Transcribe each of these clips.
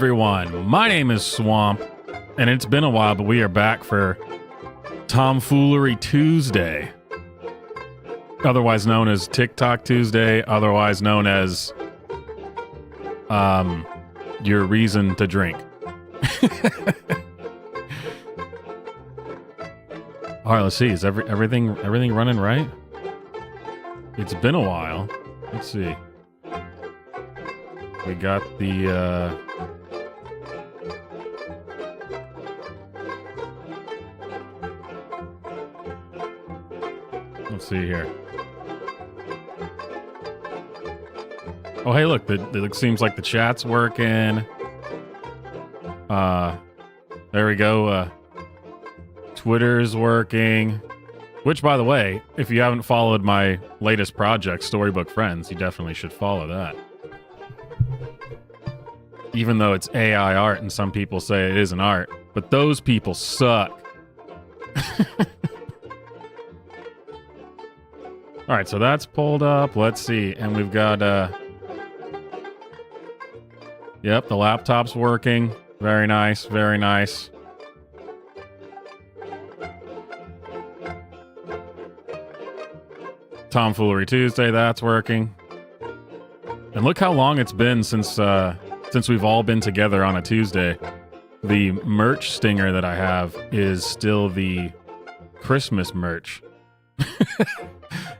everyone. My name is Swamp, and it's been a while, but we are back for Tomfoolery Tuesday, otherwise known as TikTok Tuesday, otherwise known as your reason to drink. All right, let's see. Is everything running right? It's been a while. Let's see. We got the let's see here. Oh, hey, look, it seems like the chat's working. There we go. Twitter's working. Which, by the way, if you haven't followed my latest project, Storybook Friends, you definitely should follow that. Even though it's AI art and some people say it isn't art, but those people suck. All right, so that's pulled up. Let's see. And we've got, yep, the laptop's working. Very nice, very nice. Tomfoolery Tuesday, that's working. And look how long it's been since we've all been together on a Tuesday. The merch stinger that I have is still the Christmas merch.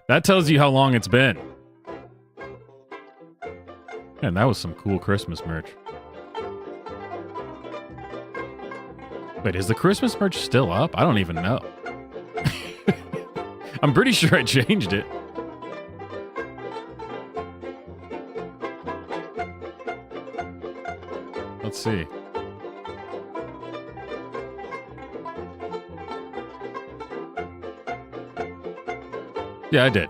That tells you how long it's been. And that was some cool Christmas merch. Wait, is the Christmas merch still up? I don't even know. I'm pretty sure I changed it. Let's see. Yeah, I did.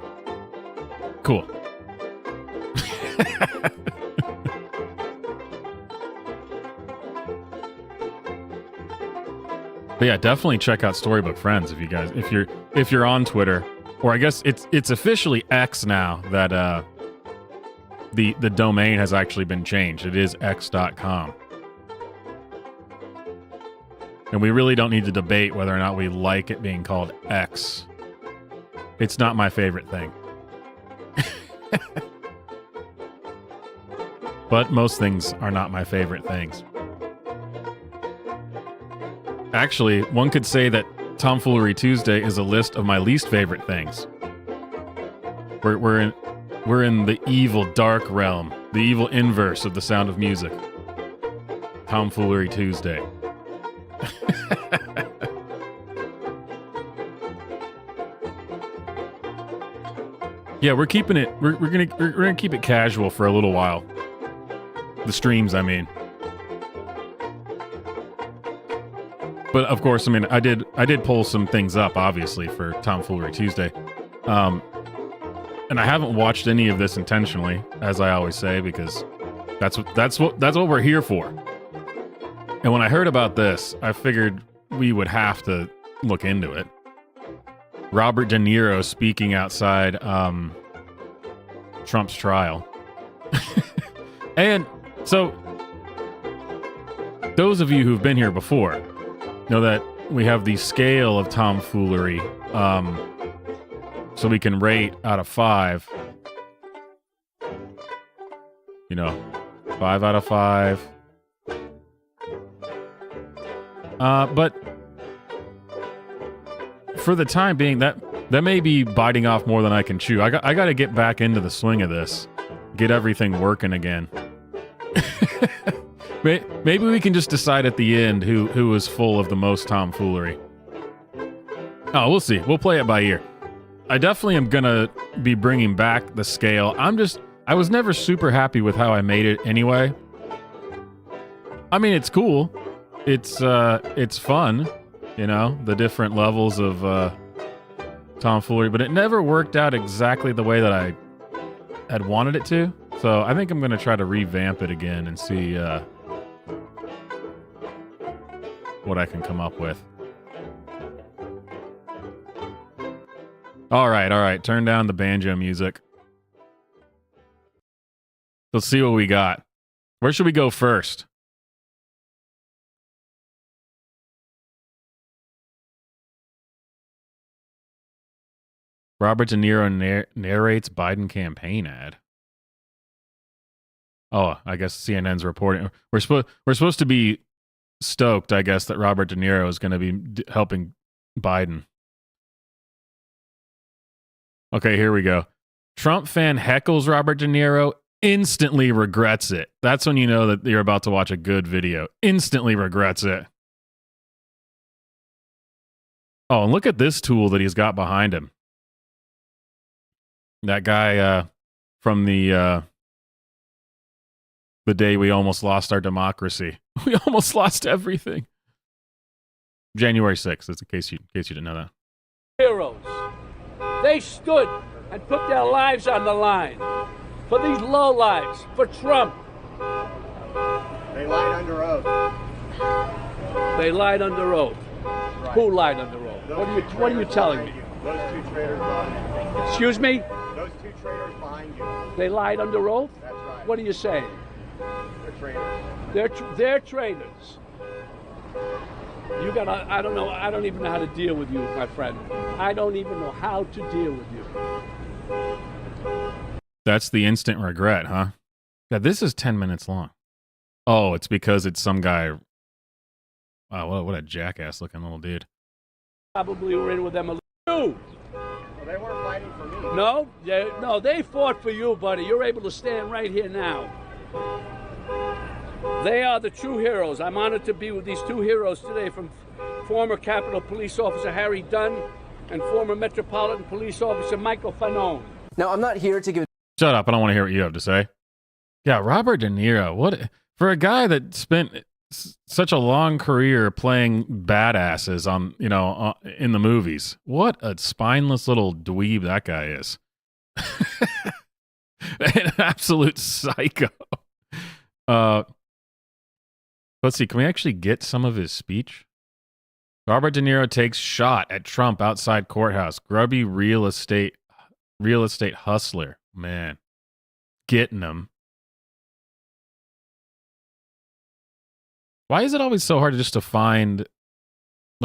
Cool. But yeah, definitely check out Storybook Friends if you're on Twitter, or I guess it's officially X now that the domain has actually been changed. It is x.com. And we really don't need to debate whether or not we like it being called X. It's not my favorite thing. But most things are not my favorite things. Actually, one could say that Tomfoolery Tuesday is a list of my least favorite things. We're in the evil dark realm, the evil inverse of the Sound of Music. Tomfoolery Tuesday. Yeah, we're keeping it. We're gonna keep it casual for a little while. The streams, I mean. But of course, I mean, I did pull some things up, obviously, for Tomfoolery Tuesday, and I haven't watched any of this intentionally, as I always say, because that's what we're here for. And when I heard about this, I figured we would have to look into it. Robert De Niro speaking outside Trump's trial. And so, those of you who've been here before know that we have the scale of tomfoolery, so we can rate out of 5. You know, 5 out of 5. But for the time being, that may be biting off more than I can chew. I got to get back into the swing of this, get everything working again. Maybe we can just decide at the end who is full of the most tomfoolery. Oh, we'll see. We'll play it by ear. I definitely am gonna be bringing back the scale. I was never super happy with how I made it anyway. I mean, it's cool. It's fun, you know, the different levels of tomfoolery, but it never worked out exactly the way that I had wanted it to. So I think I'm gonna try to revamp it again and see what I can come up with. All right. Turn down the banjo music. Let's see what we got. Where should we go first? Robert De Niro narrates Biden campaign ad. Oh, I guess CNN's reporting. We're supposed to be stoked, I guess, that Robert De Niro is going to be helping Biden. Okay, here we go. Trump fan heckles Robert De Niro, instantly regrets it. That's when you know that you're about to watch a good video. Instantly regrets it. Oh, and look at this tool that he's got behind him. That guy from the day we almost lost our democracy. We almost lost everything. January 6th, in case you didn't know that. Heroes. They stood and put their lives on the line for these lowlives, for Trump. They lied under oath. They lied under oath. Right. Who lied under oath? What are you telling me? Those two traitors behind you. Excuse me? Those two traitors behind you. They lied under oath? That's right. What are you saying? They're traitors. They're traitors. You gotta, I don't know, I don't even know how to deal with you, my friend. I don't even know how to deal with you. That's the instant regret, huh? Yeah, this is 10 minutes long. Oh, it's because it's some guy. Wow, what a jackass looking little dude. Probably were in with them a little. Well, they weren't fighting for me. No, they fought for you, buddy. You're able to stand right here now. They are the true heroes. I'm honored to be with these two heroes today, from former Capitol Police Officer Harry Dunn and former Metropolitan Police Officer Michael Fanone. Now, I'm not here to give... Shut up. I don't want to hear what you have to say. Yeah, Robert De Niro. What for a guy that spent such a long career playing badasses on, in the movies. What a spineless little dweeb that guy is. An absolute psycho. Let's see. Can we actually get some of his speech? Robert De Niro takes shot at Trump outside courthouse. Grubby real estate hustler. Man, getting him. Why is it always so hard just to find,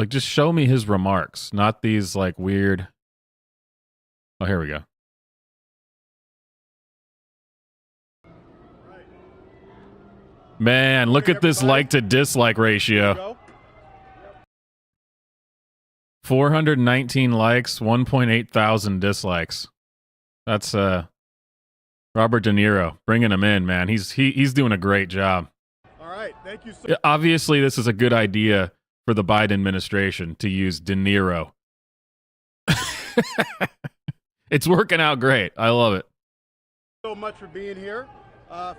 just show me his remarks, not these weird. Oh, here we go. Man, look at this like to dislike ratio. 419 likes, 1.8 thousand dislikes. That's Robert De Niro, bringing him in, man. He's doing a great job. All right, thank you so much. Obviously, this is a good idea for the Biden administration to use De Niro. It's working out great. I love it. So much for being here.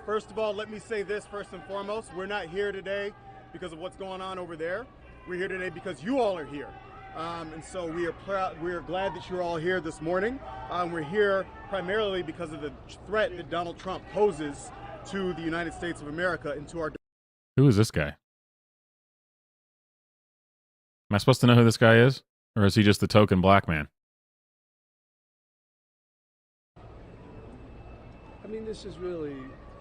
First of all, let me say this first and foremost. We're not here today because of what's going on over there. We're here today because you all are here. And so we are proud, we are glad that you're all here this morning. We're here primarily because of the threat that Donald Trump poses to the United States of America and to our... Who is this guy? Am I supposed to know who this guy is? Or is he just the token black man? I mean, this is really,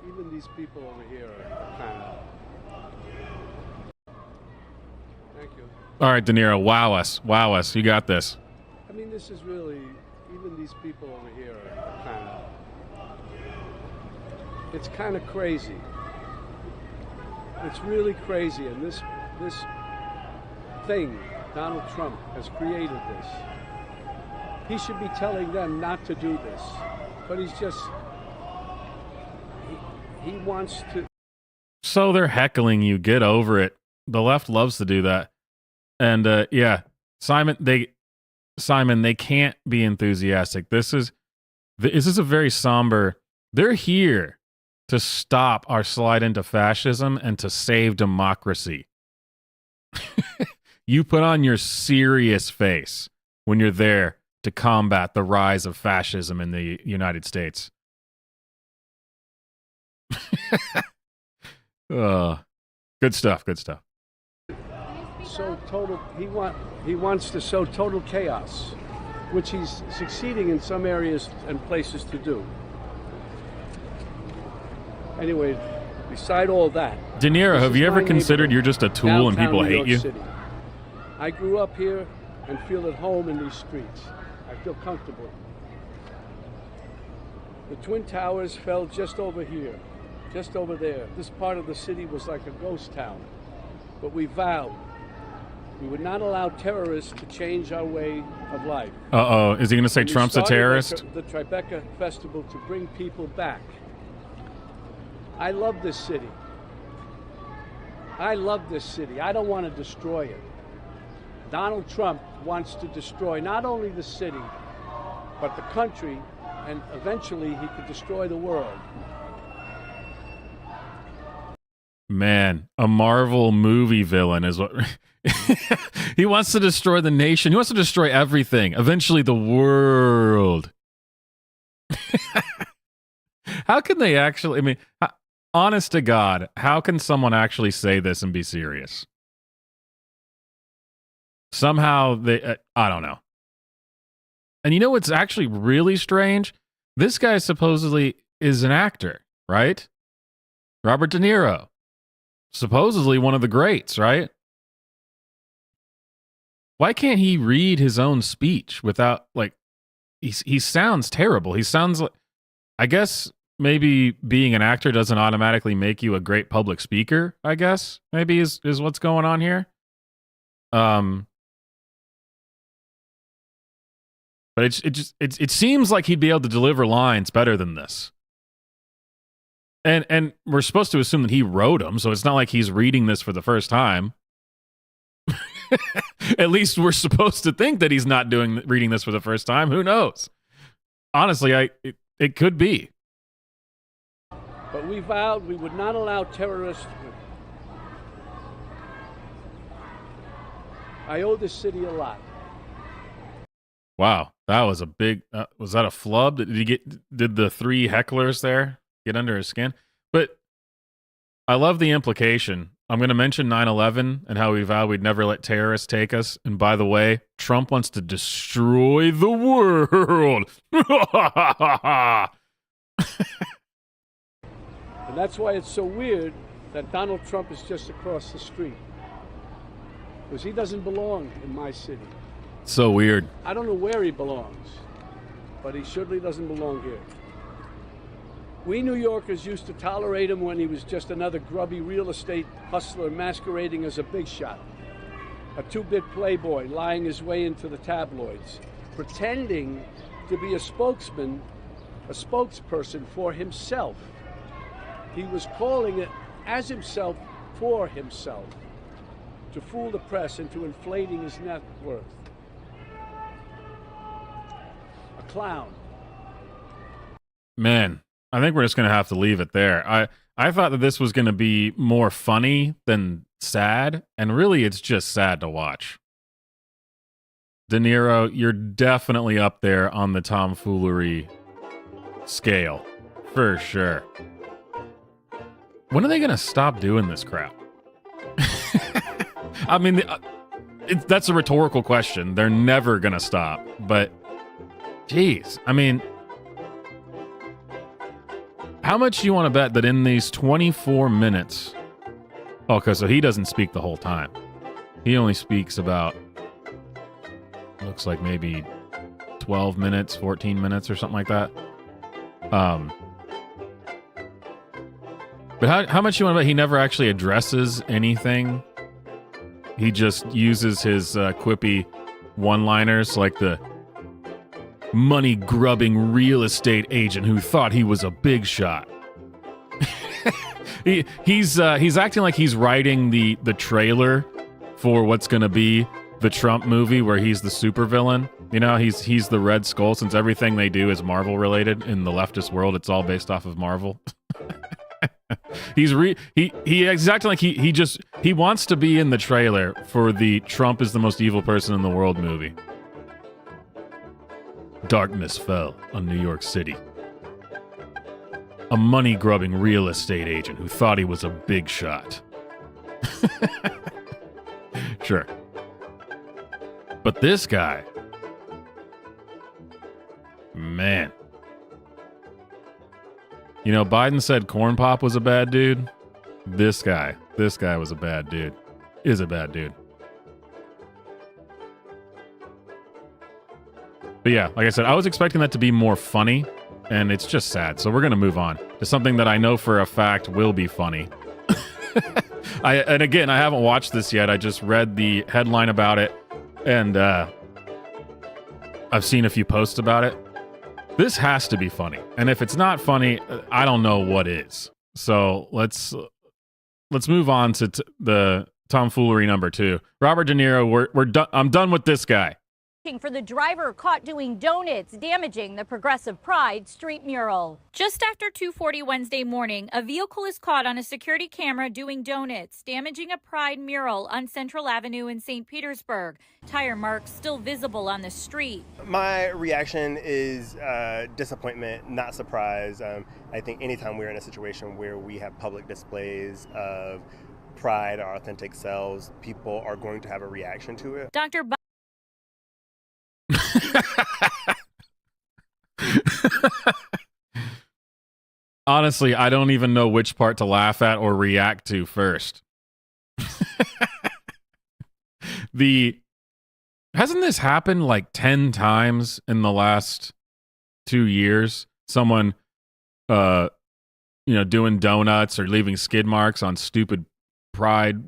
even these people over here are kind of... Thank you. All right, De Niro, wow us. Wow us. You got this. I mean, this is really, even these people over here are kind of... It's kind of crazy. It's really crazy, and this thing, Donald Trump has created this. He should be telling them not to do this, but he's just... He wants to... So they're heckling you. Get over it. The left loves to do that. And yeah, Simon, they can't be enthusiastic. This is a very somber. They're here to stop our slide into fascism and to save democracy. You put on your serious face when you're there to combat the rise of fascism in the United States. Good stuff. Good stuff. So total, he wants to sow total chaos, which he's succeeding in some areas and places to do. Anyway, beside all that, De Niro, have you ever considered you're just a tool and people hate you? City. I grew up here. and feel at home in these streets. I feel comfortable. The Twin Towers fell just over here, just over there. This part of the city was like a ghost town. But we vowed we would not allow terrorists to change our way of life. Uh-oh. Is he going to say And we Trump's a started terrorist? The Tribeca Festival to bring people back. I love this city. I love this city. I don't want to destroy it. Donald Trump wants to destroy not only the city, but the country, and eventually he could destroy the world. Man, a Marvel movie villain is what... He wants to destroy the nation. He wants to destroy everything. Eventually the world. How can they actually... I mean, honest to God, how can someone actually say this and be serious? Somehow they... I don't know. And you know what's actually really strange? This guy supposedly is an actor, right? Robert De Niro. Supposedly one of the greats, right? Why can't he read his own speech without, like, he sounds terrible. He sounds like, I guess maybe being an actor doesn't automatically make you a great public speaker, I guess, maybe is what's going on here. But it seems like he'd be able to deliver lines better than this. And we're supposed to assume that he wrote them, so it's not like he's reading this for the first time. At least we're supposed to think that he's not reading this for the first time. Who knows? Honestly, it could be. But we vowed we would not allow terrorists. I owe this city a lot. Wow, that was a big. Was that a flub? Did the three hecklers there get under his skin? But I love the implication. I'm going to mention 9/11 and how we vowed we'd never let terrorists take us. And by the way, Trump wants to destroy the world. And that's why it's so weird that Donald Trump is just across the street. Because he doesn't belong in my city. So weird. I don't know where he belongs, but he surely doesn't belong here. We New Yorkers used to tolerate him when he was just another grubby real estate hustler masquerading as a big shot. A two-bit playboy lying his way into the tabloids, pretending to be a spokesperson for himself. He was calling it as himself for himself, to fool the press into inflating his net worth. A clown. Man, I think we're just going to have to leave it there. I thought that this was going to be more funny than sad, and really it's just sad to watch. De Niro, you're definitely up there on the tomfoolery scale, for sure. When are they going to stop doing this crap? I mean, that's a rhetorical question. They're never going to stop, but geez, I mean... How much do you want to bet that in these 24 minutes... Okay, so he doesn't speak the whole time. He only speaks about... Looks like maybe 12 minutes, 14 minutes or something like that. But how much do you want to bet he never actually addresses anything? He just uses his quippy one-liners like the... money-grubbing real estate agent who thought he was a big shot. He's acting like he's writing the trailer for what's going to be the Trump movie where he's the supervillain. You know, he's the Red Skull, since everything they do is Marvel related in the leftist world. It's all based off of Marvel. He's acting like he wants to be in the trailer for the Trump is the most evil person in the world movie. Darkness fell on New York City. A money-grubbing real estate agent who thought he was a big shot. Sure. But this guy... Man. You know, Biden said Corn Pop was a bad dude. This guy was a bad dude. Is a bad dude. But yeah, like I said, I was expecting that to be more funny, and it's just sad. So we're going to move on to something that I know for a fact will be funny. And again, I haven't watched this yet. I just read the headline about it, and I've seen a few posts about it. This has to be funny. And if it's not funny, I don't know what is. So let's move on to the tomfoolery number 2. Robert De Niro, we're done. I'm done with this guy. For the driver caught doing donuts, damaging the Progressive Pride street mural. Just after 2:40 Wednesday morning, a vehicle is caught on a security camera doing donuts, damaging a Pride mural on Central Avenue in St. Petersburg. Tire marks still visible on the street. My reaction is disappointment, not surprise. I think anytime we're in a situation where we have public displays of pride, our authentic selves, people are going to have a reaction to it. Dr. Honestly, I don't even know which part to laugh at or react to first. Hasn't this happened like 10 times in the last 2 years? Someone doing donuts or leaving skid marks on stupid pride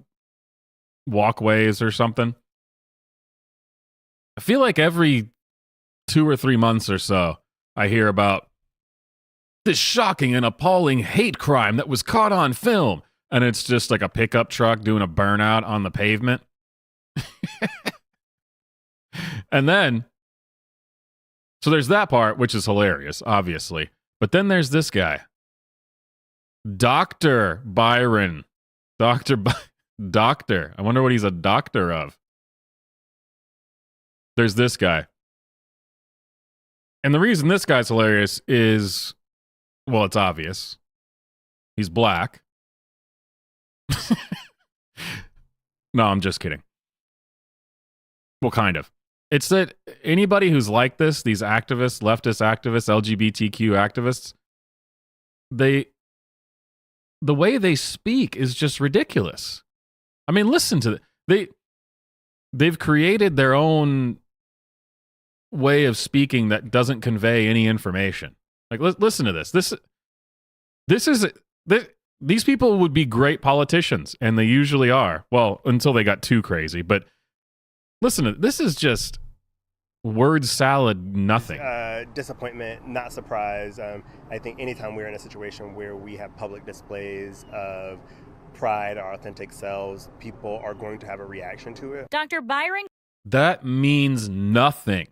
walkways or something. I feel like every 2 or 3 months or so, I hear about this shocking and appalling hate crime that was caught on film. And it's just like a pickup truck doing a burnout on the pavement. And then, so there's that part, which is hilarious, obviously. But then there's this guy, Dr. Byron. Doctor. I wonder what he's a doctor of. There's this guy. And the reason this guy's hilarious is, well, it's obvious. He's black. No, I'm just kidding. Well, kind of. It's that anybody who's like this, these activists, leftist activists, LGBTQ activists, the way they speak is just ridiculous. I mean, listen to they've created their own way of speaking that doesn't convey any information. Like, listen to this. These people would be great politicians, and they usually are. Well, until they got too crazy. But listen to this. Is just word salad nothing. Disappointment, not surprise. I think anytime we're in a situation where we have public displays of pride, our authentic selves, people are going to have a reaction to it. Dr. Byron. That means nothing.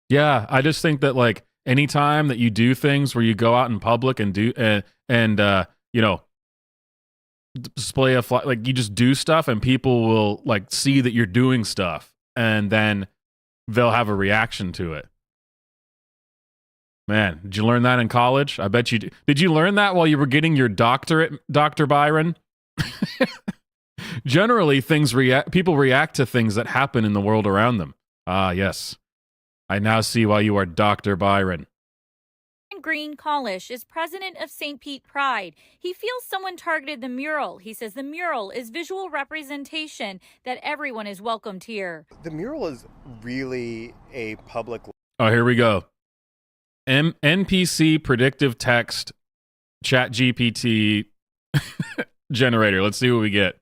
Yeah, I just think that like anytime that you do things where you go out in public and do display a flag, like you just do stuff and people will like see that you're doing stuff and then they'll have a reaction to it. Man, did you learn that in college? I bet you did. Did you learn that while you were getting your doctorate, Dr. Byron? Generally, people react to things that happen in the world around them. Ah, yes. I now see why you are Dr. Byron. Green Collish is president of St. Pete Pride. He feels someone targeted the mural. He says the mural is visual representation that everyone is welcomed here. The mural is really a public... Oh, here we go. NPC predictive text chat GPT generator. Let's see what we get.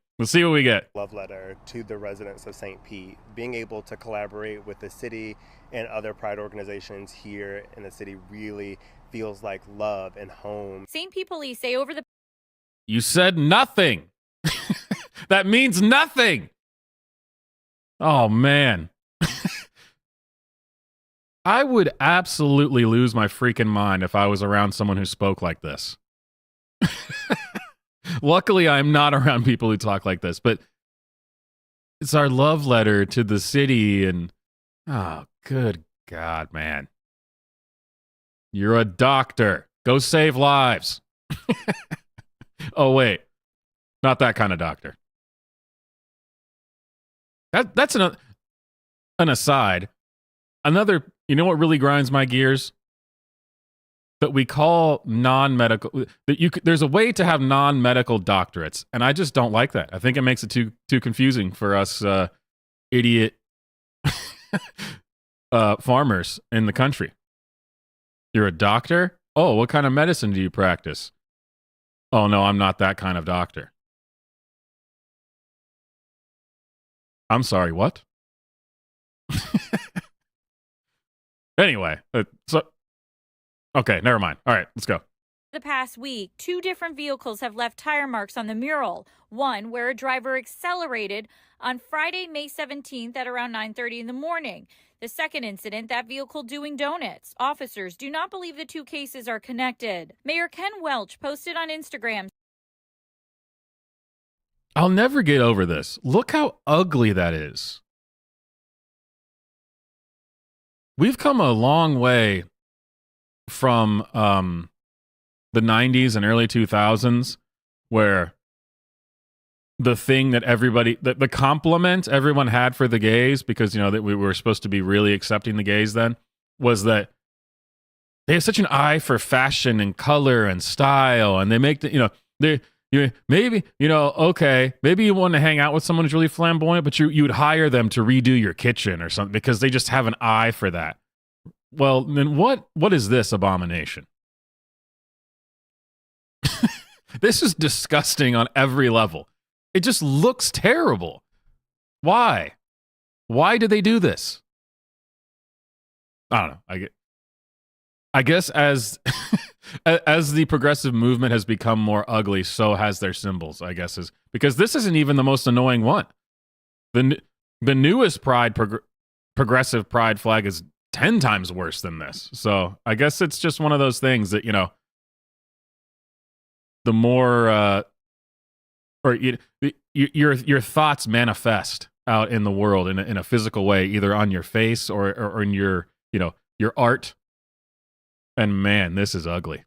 Love letter to the residents of St. Pete. Being able to collaborate with the city and other pride organizations here in the city really feels like love and home. St. Pete police say over the... You said nothing. That means nothing. Oh, man. I would absolutely lose my freaking mind if I was around someone who spoke like this. Luckily, I'm not around people who talk like this, but it's our love letter to the city and, oh, good God, man. You're a doctor. Go save lives. Oh, wait. Not that kind of doctor. That's an aside. Another, you know what really grinds my gears? That we call non-medical, there's a way to have non-medical doctorates, and I just don't like that. I think it makes it too confusing for us idiot farmers in the country. You're a doctor? Oh, what kind of medicine do you practice? Oh, no, I'm not that kind of doctor. I'm sorry, what? Anyway, okay, never mind. All right, let's go. The past week, 2 different vehicles have left tire marks on the mural. One where a driver accelerated on Friday, May 17th at around 9:30 in the morning. The second incident, that vehicle doing donuts. Officers do not believe the 2 cases are connected. Mayor Ken Welch posted on Instagram. I'll never get over this. Look how ugly that is. We've come a long way from the 90s and early 2000s, where the thing that the compliment everyone had for the gays, because, you know, that we were supposed to be really accepting the gays then, was that they have such an eye for fashion and color and style, and they make maybe you want to hang out with someone who's really flamboyant, but you would hire them to redo your kitchen or something because they just have an eye for that. Well, then what is this abomination? This is disgusting on every level. It just looks terrible. Why? Why did they do this? I don't know. I guess as as the progressive movement has become more ugly, so has their symbols, I guess, is because this isn't even the most annoying one. The newest progressive pride flag is 10 times worse than this. So I guess it's just one of those things that, you know, the more your thoughts manifest out in the world in a physical way, either on your face or in your, you know, your art. And man, this is ugly.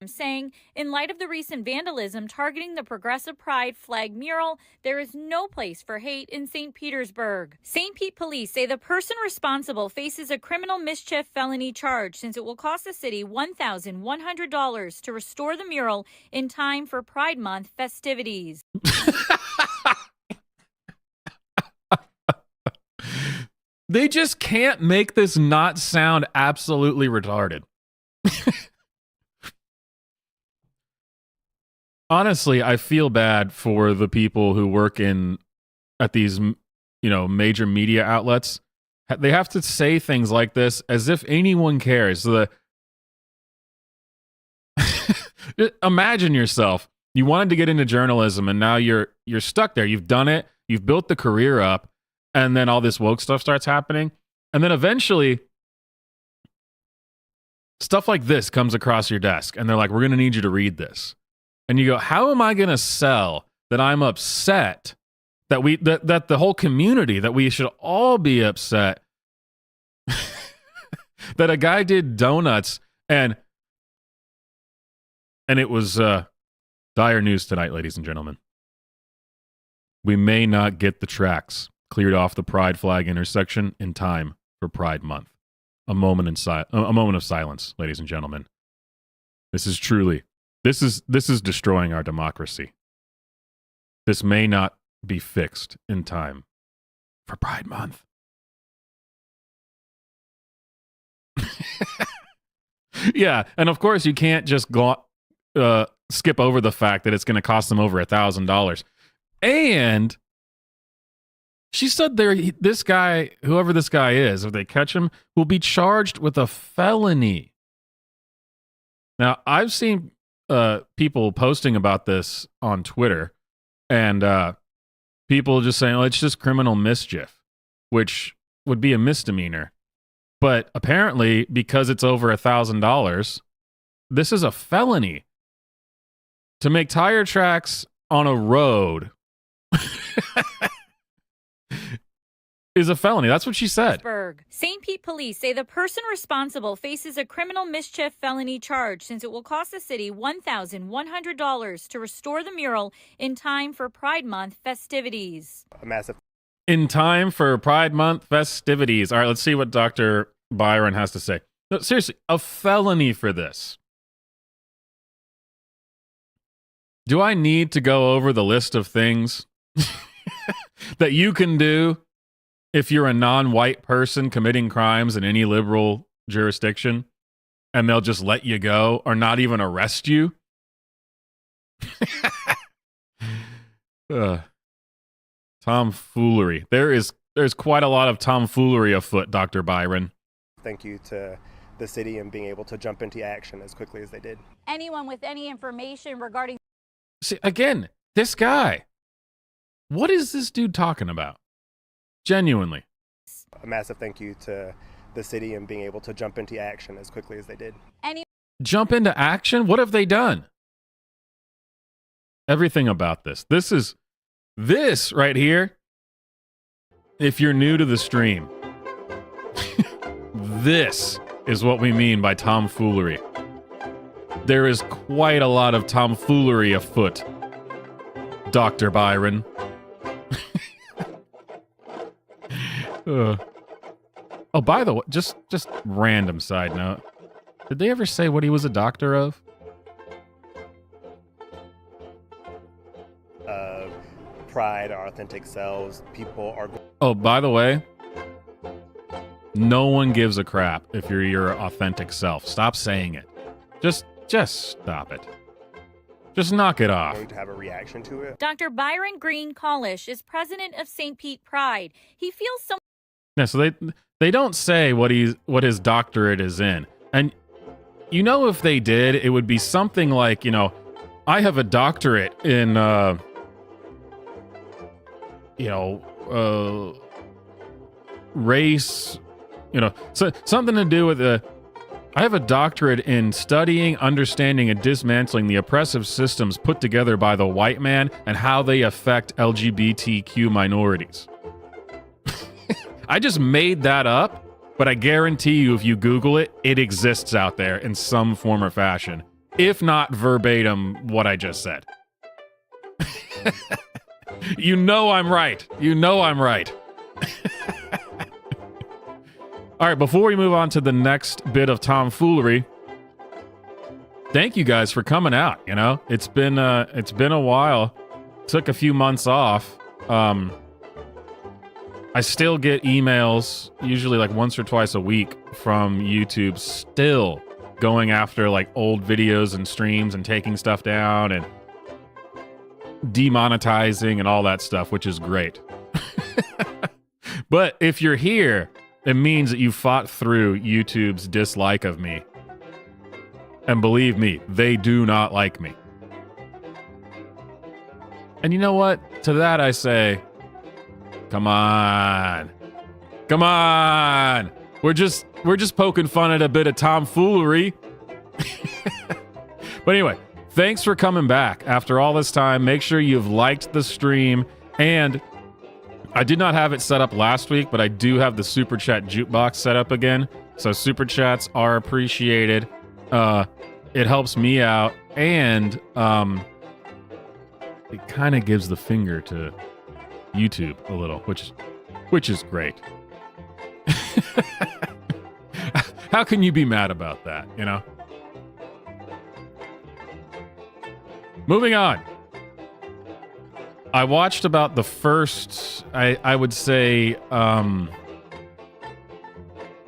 Saying, in light of the recent vandalism targeting the Progressive Pride flag mural, there is no place for hate in St. Petersburg. St. Pete police say the person responsible faces a criminal mischief felony charge, since it will cost the city $1,100 to restore the mural in time for Pride Month festivities. They just can't make this not sound absolutely retarded. Honestly, I feel bad for the people who work at these, you know, major media outlets. They have to say things like this as if anyone cares. Imagine yourself. You wanted to get into journalism, and now you're stuck there. You've done it. You've built the career up, and then all this woke stuff starts happening, and then eventually stuff like this comes across your desk, and they're like, "We're going to need you to read this." And you go, how am I going to sell that I'm upset, that the whole community, that we should all be upset that a guy did donuts, and it was dire news tonight, ladies and gentlemen. We may not get the tracks cleared off the Pride flag intersection in time for Pride Month. A moment of silence, ladies and gentlemen. This is destroying our democracy. This may not be fixed in time for Pride Month. Yeah, and of course you can't just skip over the fact that it's going to cost them over $1,000. And she said this guy, whoever this guy is, if they catch him, will be charged with a felony. Now, I've seen people posting about this on Twitter, and people just saying, "Oh, it's just criminal mischief," which would be a misdemeanor. But apparently, because it's over $1,000, this is a felony. To make tire tracks on a road is a felony. That's what she said. St. Pete police say the person responsible faces a criminal mischief felony charge, since it will cost the city $1,100 to restore the mural in time for Pride Month festivities. A massive. In time for Pride Month festivities. All right, let's see what Dr. Byron has to say. No, seriously, a felony for this. Do I need to go over the list of things that you can do if you're a non-white person committing crimes in any liberal jurisdiction, and they'll just let you go or not even arrest you. Tomfoolery. There's quite a lot of tomfoolery afoot, Dr. Byron. Thank you to the city and being able to jump into action as quickly as they did. Anyone with any information regarding See, again, this guy. What is this dude talking about? Genuinely. A massive thank you to the city and being able to jump into action as quickly as they did. Jump into action? What have they done? Everything about this. This right here. If you're new to the stream, this is what we mean by tomfoolery. There is quite a lot of tomfoolery afoot, Dr. Byron. Oh, by the way, just random side note. Did they ever say what he was a doctor of? Pride, our authentic selves. People are. Oh, by the way, no one gives a crap if you're your authentic self. Stop saying it. Just stop it. Just knock it off. Going to have a reaction to it. Dr. Byron Green Collish is president of St. Pete Pride. He feels so. Yeah, so they don't say what his doctorate is in. And you know, if they did, it would be something like, you know, I have a doctorate in race, you know, so something to do with I have a doctorate in studying, understanding, and dismantling the oppressive systems put together by the white man and how they affect LGBTQ minorities. I just made that up, but I guarantee you if you Google it, it exists out there in some form or fashion, if not verbatim what I just said. You know I'm right. You know I'm right. All right, before we move on to the next bit of tomfoolery, thank you guys for coming out. You know, it's been a while. Took a few months off. I still get emails, usually like once or twice a week, from YouTube, still going after like old videos and streams and taking stuff down and demonetizing and all that stuff, which is great. But if you're here, it means that you fought through YouTube's dislike of me. And believe me, they do not like me. And you know what? To that I say, come on. Come on. We're just poking fun at a bit of tomfoolery. But anyway, thanks for coming back after all this time. Make sure you've liked the stream. And I did not have it set up last week, but I do have the Super Chat jukebox set up again. So Super Chats are appreciated. It helps me out. And it kind of gives the finger to YouTube a little, which is great. How can you be mad about that, you know? Moving on. I watched about the first, I would say,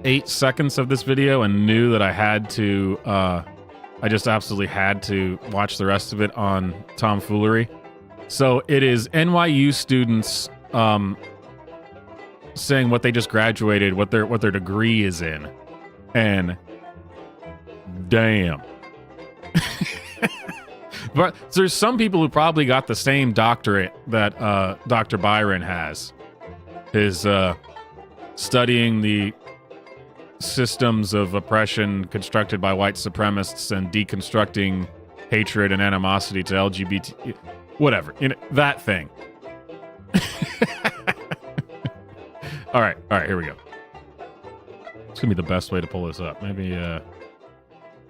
8 seconds of this video and knew that I had to, I just absolutely had to watch the rest of it on tomfoolery. So it is NYU students saying what they just graduated, what their degree is in. And damn. But there's some people who probably got the same doctorate that Dr. Byron has. His studying the systems of oppression constructed by white supremacists and deconstructing hatred and animosity to LGBT, whatever, you know, that thing. All right, here we go. It's gonna be the best way to pull this up. Maybe there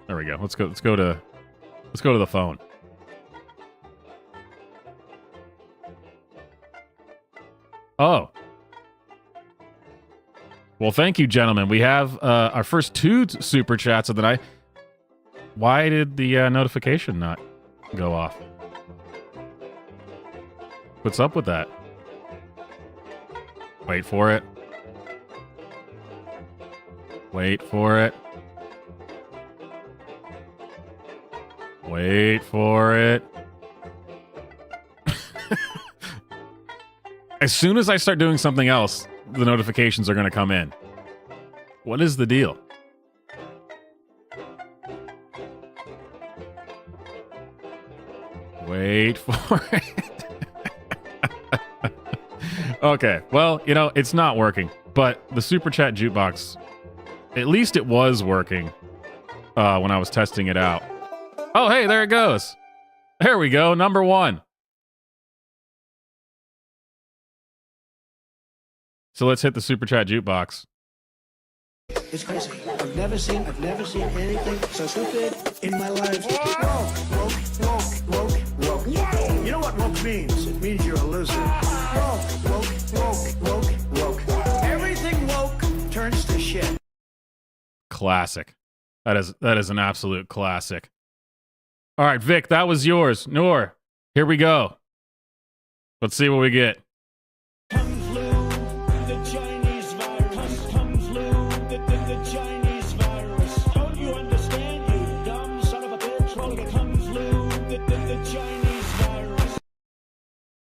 we go. Let's go to the phone. Oh. Well, thank you, gentlemen. We have our first 2 super chats of the night. Why did the notification not go off? What's up with that? Wait for it. Wait for it. Wait for it. As soon as I start doing something else, the notifications are going to come in. What is the deal? Wait for it. Okay, well, you know, it's not working, but the Super Chat jukebox, at least it was working when I was testing it out. Oh, hey, there it goes. There we go, number 1. So let's hit the Super Chat jukebox. It's crazy. I've never seen anything so stupid in my life. Woke. You know what woke means? It means you're a loser. Woke. Everything woke turns to shit. Classic. That is an absolute classic. All right, Vic, that was yours. Noor, here we go. Let's see what we get.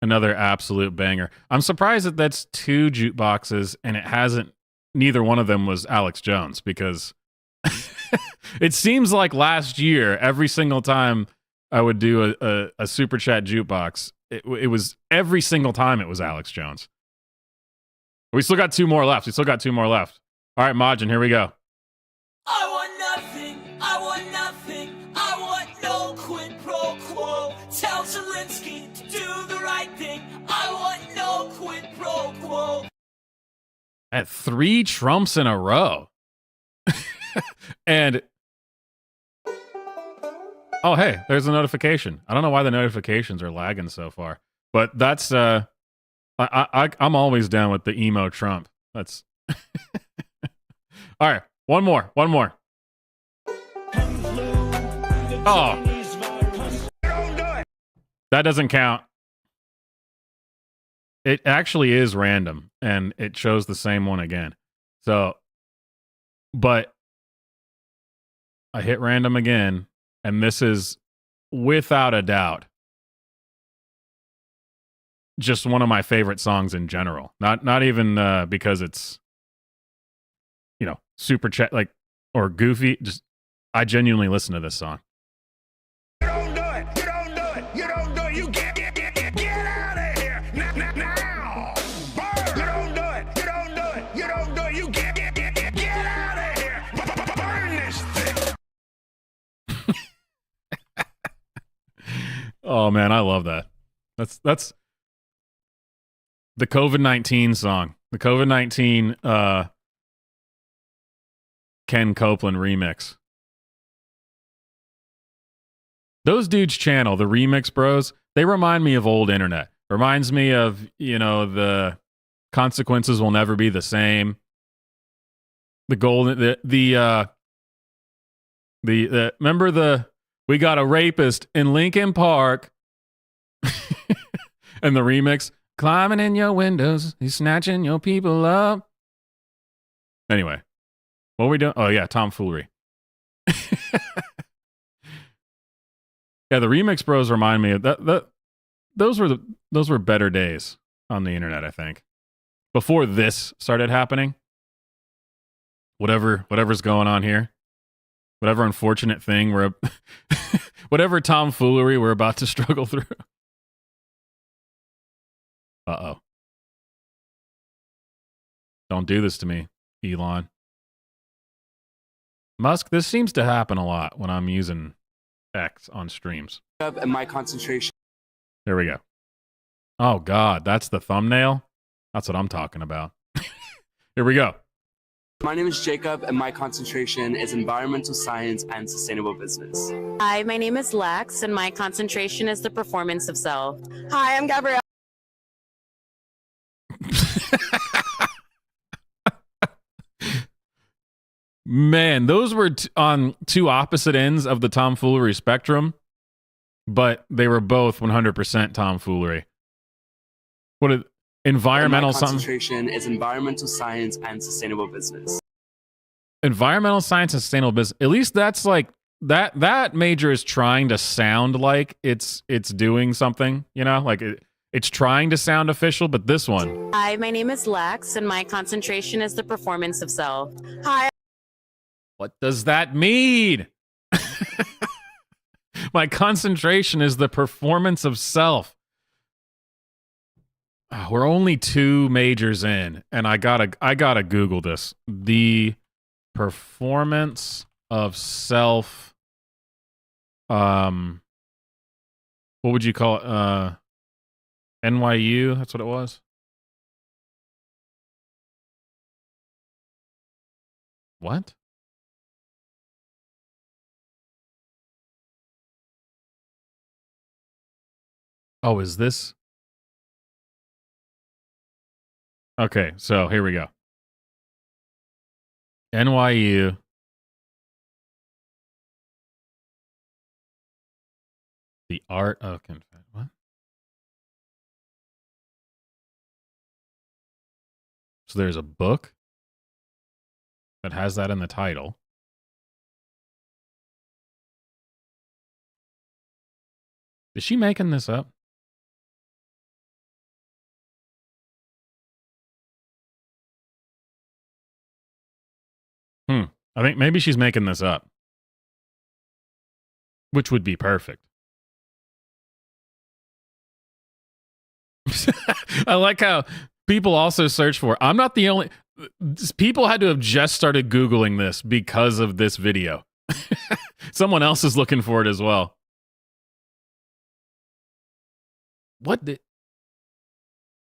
Another absolute banger. I'm surprised that that's 2 jukeboxes and neither one of them was Alex Jones, because it seems like last year, every single time I would do a Super Chat jukebox, it was every single time it was Alex Jones. We still got 2 more left. All right, Majin, here we go. I want nothing. I want no quid pro quo. Tell Zelensky to do the right thing. I want no quid pro quo. At 3 Trumps in a row. And oh, hey, there's a notification. I don't know why the notifications are lagging so far, but that's I'm always down with the emo Trump. That's all right. One more. Oh, that doesn't count. It actually is random, and it shows the same one again. So, but I hit random again, and this is without a doubt just one of my favorite songs in general. Not even because it's, you know, super chat like or goofy. Just I genuinely listen to this song. You don't do it. You get out of here now. Burn. You don't do it. You get out of here. Burn this thing. Oh man, I love that. That's the COVID-19 song. The COVID-19 Ken Copeland remix. Those dudes channel, the Remix Bros, they remind me of old internet. Reminds me of, you know, the Consequences Will Never Be the Same. Remember we got a rapist in Lincoln Park. And the remix, climbing in your windows, he's snatching your people up. Anyway, what are we doing? Oh yeah, Tomfoolery. Yeah, the Remix Bros remind me of that. Those were better days on the internet, I think. Before this started happening. Whatever's going on here. Whatever unfortunate thing whatever tomfoolery we're about to struggle through. Uh-oh. Don't do this to me, Elon. Musk, this seems to happen a lot when I'm using X on streams. And my concentration. There we go. Oh, God, that's the thumbnail? That's what I'm talking about. Here we go. My name is Jacob, and my concentration is environmental science and sustainable business. Hi, my name is Lex, and my concentration is the performance of self. Hi, I'm Gabrielle. Man, those were on 2 opposite ends of the tomfoolery spectrum, but they were both 100% tomfoolery. Environmental My something. concentration is environmental science and sustainable business. Environmental science and sustainable business. At least that's like that major is trying to sound like it's doing something, you know, like it's trying to sound official, but this one. Hi, my name is Lex, and my concentration is the performance of self. Hi. What does that mean? My concentration is the performance of self. We're only 2 majors in, and I gotta Google this. The performance of self. What would you call it? NYU. That's what it was. What? Oh, is this? Okay, so here we go. NYU. The art of what? So there's a book that has that in the title. Is she making this up? I think maybe she's making this up, which would be perfect. I like how people also search for. I'm not the only. People had to have just started Googling this because of this video. Someone else is looking for it as well.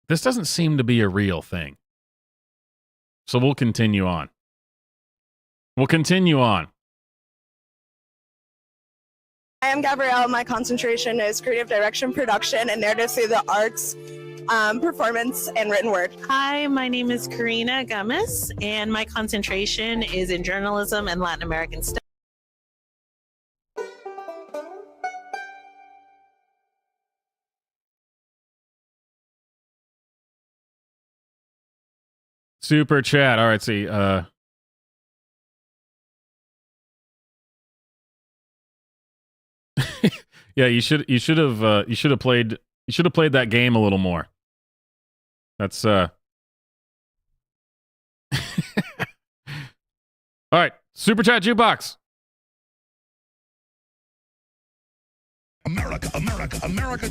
This doesn't seem to be a real thing. So we'll continue on. We'll continue on. I am Gabrielle. My concentration is creative direction, production, and narrative through the arts, performance, and written word. Hi, my name is Karina Gomez, and my concentration is in journalism and Latin American studies. Super chat. All right, see. Yeah, you should have played that game a little more. That's All right, super chat jukebox. America, America, America.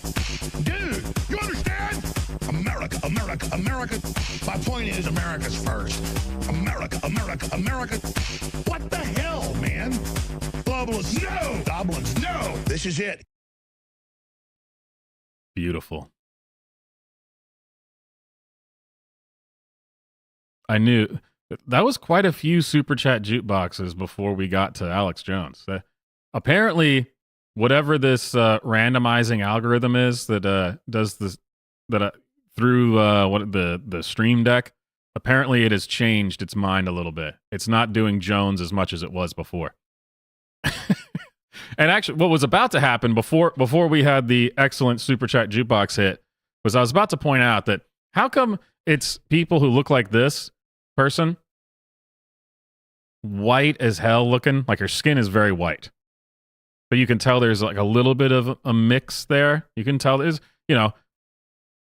Dude, you understand? America, America, America. My point is America's first. America, America, America. What the hell, man? Globalists, no! Goblins, no! This is it. Beautiful. I knew that was quite a few super chat jukeboxes before we got to Alex Jones. Apparently, whatever this randomizing algorithm is that does this through the Stream Deck, apparently it has changed its mind a little bit. It's not doing Jones as much as it was before. And actually, what was about to happen before we had the excellent super chat jukebox hit was I was about to point out that how come it's people who look like this person, white as hell looking, like her skin is very white, but you can tell there's like a little bit of a mix there. You can tell there's,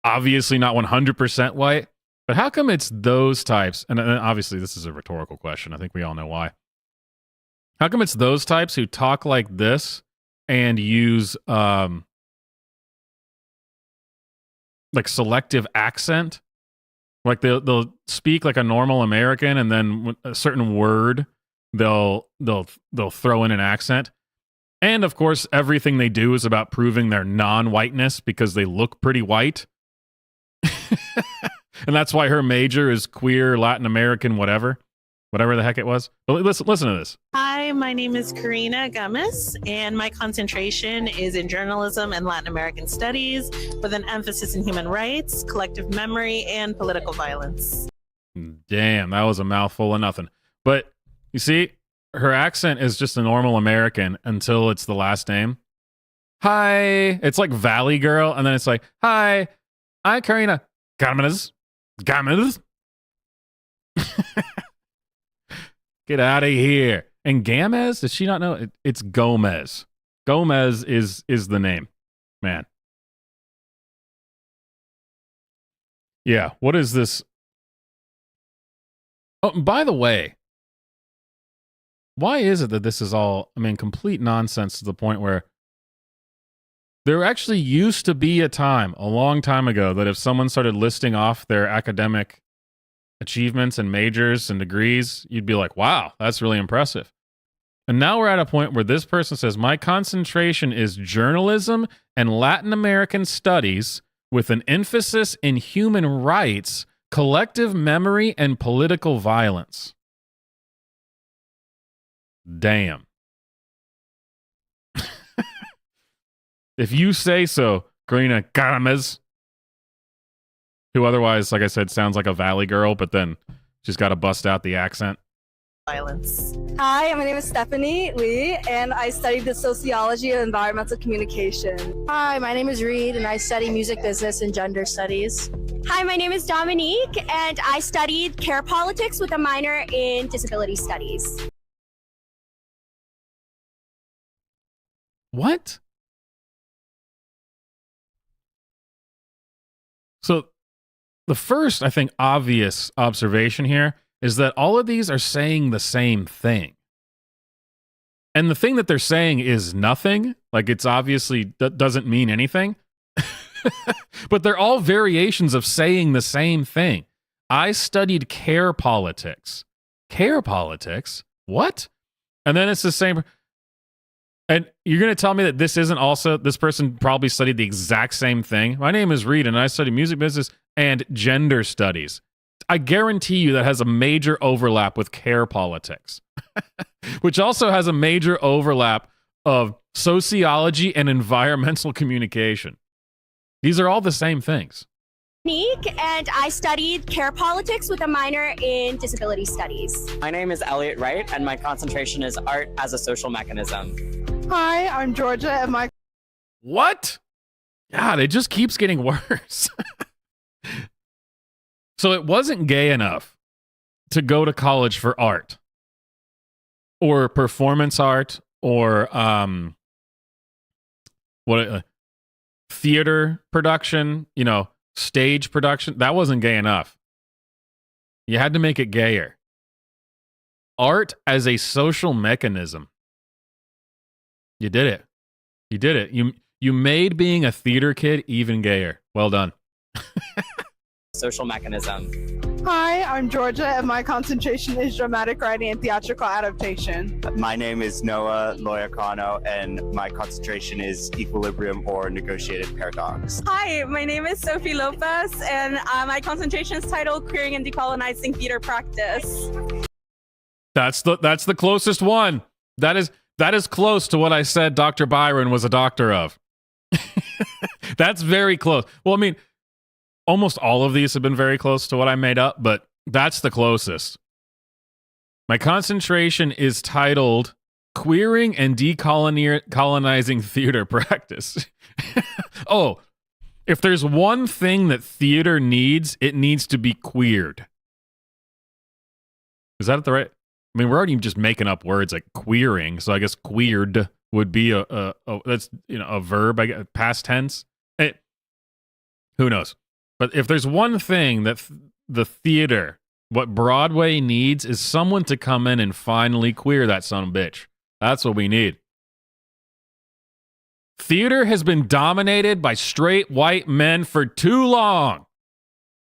obviously not 100% white, but how come it's those types? And obviously this is a rhetorical question. I think we all know why. How come it's those types who talk like this and use like selective accent? Like they'll speak like a normal American, and then a certain word they'll throw in an accent. And of course, everything they do is about proving their non-whiteness because they look pretty white. And that's why her major is queer, Latin American, whatever the heck it was. But listen to this. Hi, my name is Karina Gomez, and my concentration is in journalism and Latin American studies with an emphasis in human rights, collective memory, and political violence. Damn, that was a mouthful of nothing. But you see, her accent is just a normal American until it's the last name. Hi. It's like Valley Girl, and then it's like, hi, I'm Karina. Gammas. Gammas. Get out of here. And Gamez, does she not know? It's Gomez. Gomez is the name. Man. Yeah, what is this? Oh, by the way, why is it that this is all, complete nonsense to the point where there actually used to be a time, a long time ago, that if someone started listing off their academic achievements and majors and degrees, you'd be like, wow, that's really impressive. And now we're at a point where this person says, my concentration is journalism and Latin American studies with an emphasis in human rights, collective memory, and political violence. Damn. If you say so, Karina Gomez, who otherwise, like I said, sounds like a Valley girl, but then she's got to bust out the accent. Violence. Hi, my name is Stephanie Lee, and I studied the sociology of environmental communication. Hi, my name is Reed, and I study music business and gender studies. Hi, my name is Dominique, and I studied care politics with a minor in disability studies. What? So the first, I think, obvious observation here is that all of these are saying the same thing. And the thing that they're saying is nothing. Like, it's obviously doesn't mean anything. But they're all variations of saying the same thing. I studied care politics. Care politics? What? And then it's the same. And you're going to tell me that this isn't also, this person probably studied the exact same thing. My name is Reed, and I study music business and gender studies. I guarantee you that has a major overlap with care politics, which also has a major overlap of sociology and environmental communication. These are all the same things. And I studied care politics with a minor in disability studies. My name is Elliot Wright, and my concentration is art as a social mechanism. Hi, I'm Georgia, and my... What? God, it just keeps getting worse. So it wasn't gay enough to go to college for art or performance art or theater production, stage production. That wasn't gay enough. You had to make it gayer. Art as a social mechanism. You did it. You did it. You made being a theater kid even gayer. Well done. Social mechanism. Hi, I'm Georgia, and my concentration is dramatic writing and theatrical adaptation. My name is Noah Loyacano, and my concentration is equilibrium or negotiated paradox. Hi, my name is Sophie Lopez, and my concentration is titled Queering and Decolonizing Theater Practice. That's the closest one. That is close to what I said Dr. Byron was a doctor of. That's very close. Well, almost all of these have been very close to what I made up, but that's the closest. My concentration is titled Queering and Decolonizing Theater Practice. Oh, if there's one thing that theater needs, it needs to be queered. Is that the right? We're already just making up words like queering, so I guess queered would be a that's a verb, I guess, past tense. Who knows? But if there's one thing that the theater, what Broadway needs, is someone to come in and finally queer that son of a bitch. That's what we need. Theater has been dominated by straight white men for too long.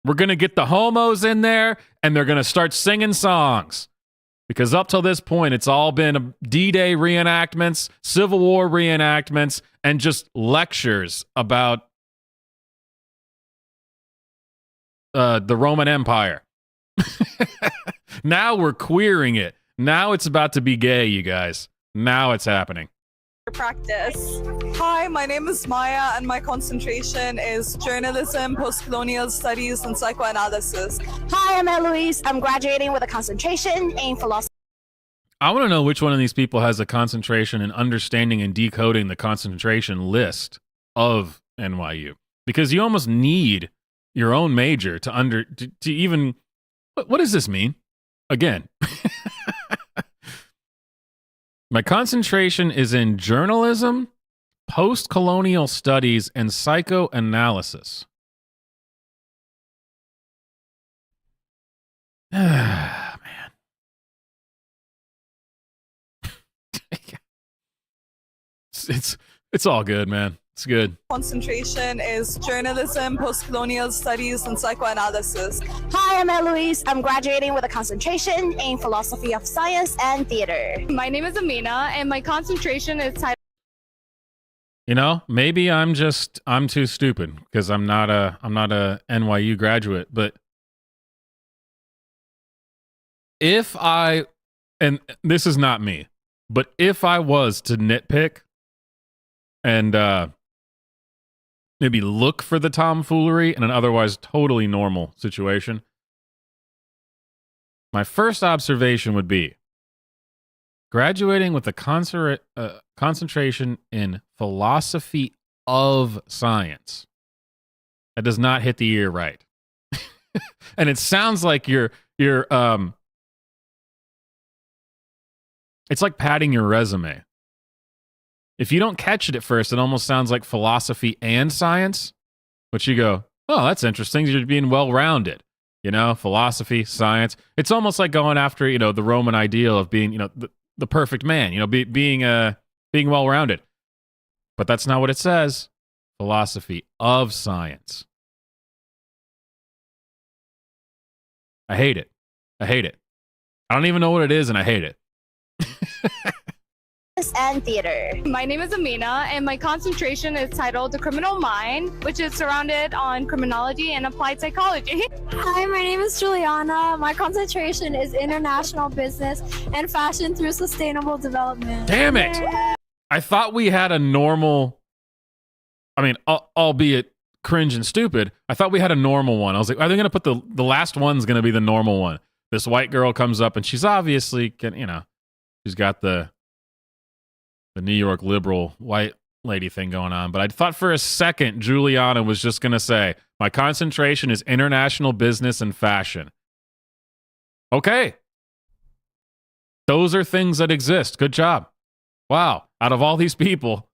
We're going to get the homos in there, and they're going to start singing songs. Because up till this point, it's all been D-Day reenactments, Civil War reenactments, and just lectures about the Roman Empire. Now we're queering it. Now it's about to be gay, you guys. Now it's happening. Practice. Hi, my name is Maya, and my concentration is journalism, post-colonial studies, and psychoanalysis. Hi, I'm Eloise. I'm graduating with a concentration in philosophy. I want to know which one of these people has a concentration in understanding and decoding the concentration list of NYU. Because you almost need your own major to even what does this mean? Again, my concentration is in journalism, post-colonial studies, and psychoanalysis. Man. It's all good, man. It's good. Concentration is journalism, post-colonial studies, and psychoanalysis. Hi, I'm Eloise. I'm graduating with a concentration in philosophy of science and theater. My name is Amina, and my concentration is titled. You know, maybe I'm too stupid because I'm not a NYU graduate, but if I, and this is not me, but if I was to nitpick and maybe look for the tomfoolery in an otherwise totally normal situation, my first observation would be graduating with a concentration in philosophy of science. That does not hit the ear right. And it sounds like you're it's like padding your resume. If you don't catch it at first, it almost sounds like philosophy and science, which you go, oh, that's interesting. You're being well-rounded, you know, philosophy, science. It's almost like going after, you know, the Roman ideal of being, you know, the perfect man, you know, being well-rounded. But that's not what it says. Philosophy of science. I hate it. I hate it. I don't even know what it is, and I hate it. And theater. My name is Amina, and my concentration is titled The Criminal Mind, which is surrounded on criminology and applied psychology. Hi, my name is Juliana. My concentration is international business and fashion through sustainable development. Damn it! I thought we had a normal, I mean, albeit cringe and stupid, I thought we had a normal one. I was like, are they going to put the last one's going to be the normal one? This white girl comes up, and she's obviously, you know, she's got the New York liberal white lady thing going on. But I thought for a second Juliana was just going to say, my concentration is international business and fashion. Okay. Those are things that exist. Good job. Wow. Out of all these people,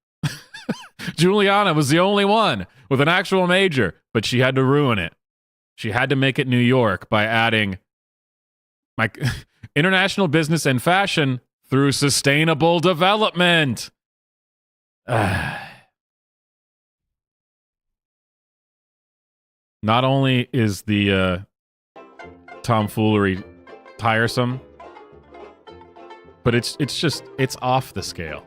Juliana was the only one with an actual major, but she had to ruin it. She had to make it New York by adding my international business and fashion through sustainable development. Not only is the tomfoolery tiresome, but it's off the scale.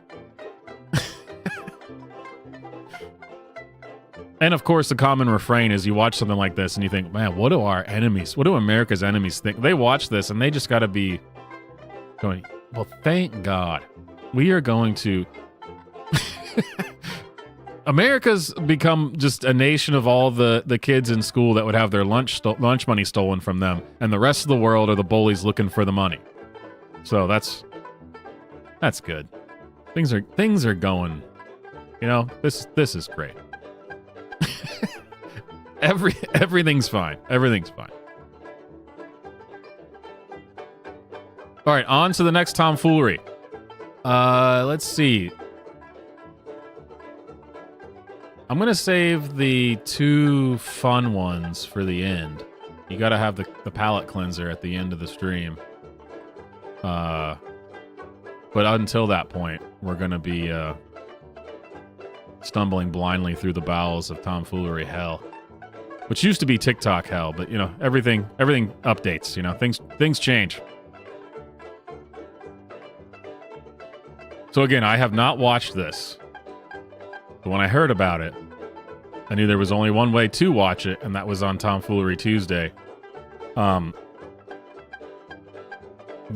And of course, the common refrain is you watch something like this and you think, man, what do America's enemies think? They watch this and they just got to be going, well, thank God. We are going to... America's become just a nation of all the kids in school that would have their lunch money stolen from them, and the rest of the world are the bullies looking for the money. So that's good. Things are going. You know, this is great. Everything's fine. Everything's fine. All right, on to the next tomfoolery. Let's see. I'm going to save the two fun ones for the end. You got to have the palate cleanser at the end of the stream. But until that point, we're going to be stumbling blindly through the bowels of tomfoolery hell. Which used to be TikTok hell, but, you know, everything updates, you know, things change. So again, I have not watched this. But when I heard about it, I knew there was only one way to watch it, and that was on Tomfoolery Tuesday. The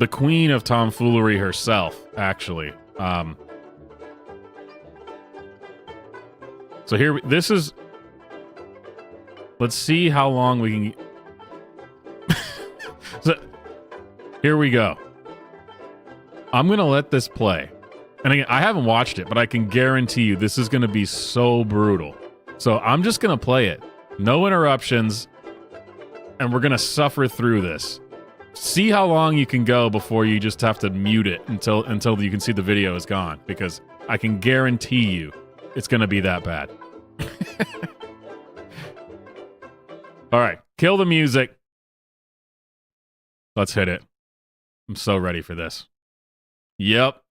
queen of tomfoolery herself, actually. So here, this is... Let's see how long we can... So, here we go. I'm going to let this play. And again, I haven't watched it, but I can guarantee you this is going to be so brutal. So I'm just going to play it. No interruptions. And we're going to suffer through this. See how long you can go before you just have to mute it until you can see the video is gone. Because I can guarantee you it's going to be that bad. All right. Kill the music. Let's hit it. I'm so ready for this. Yep.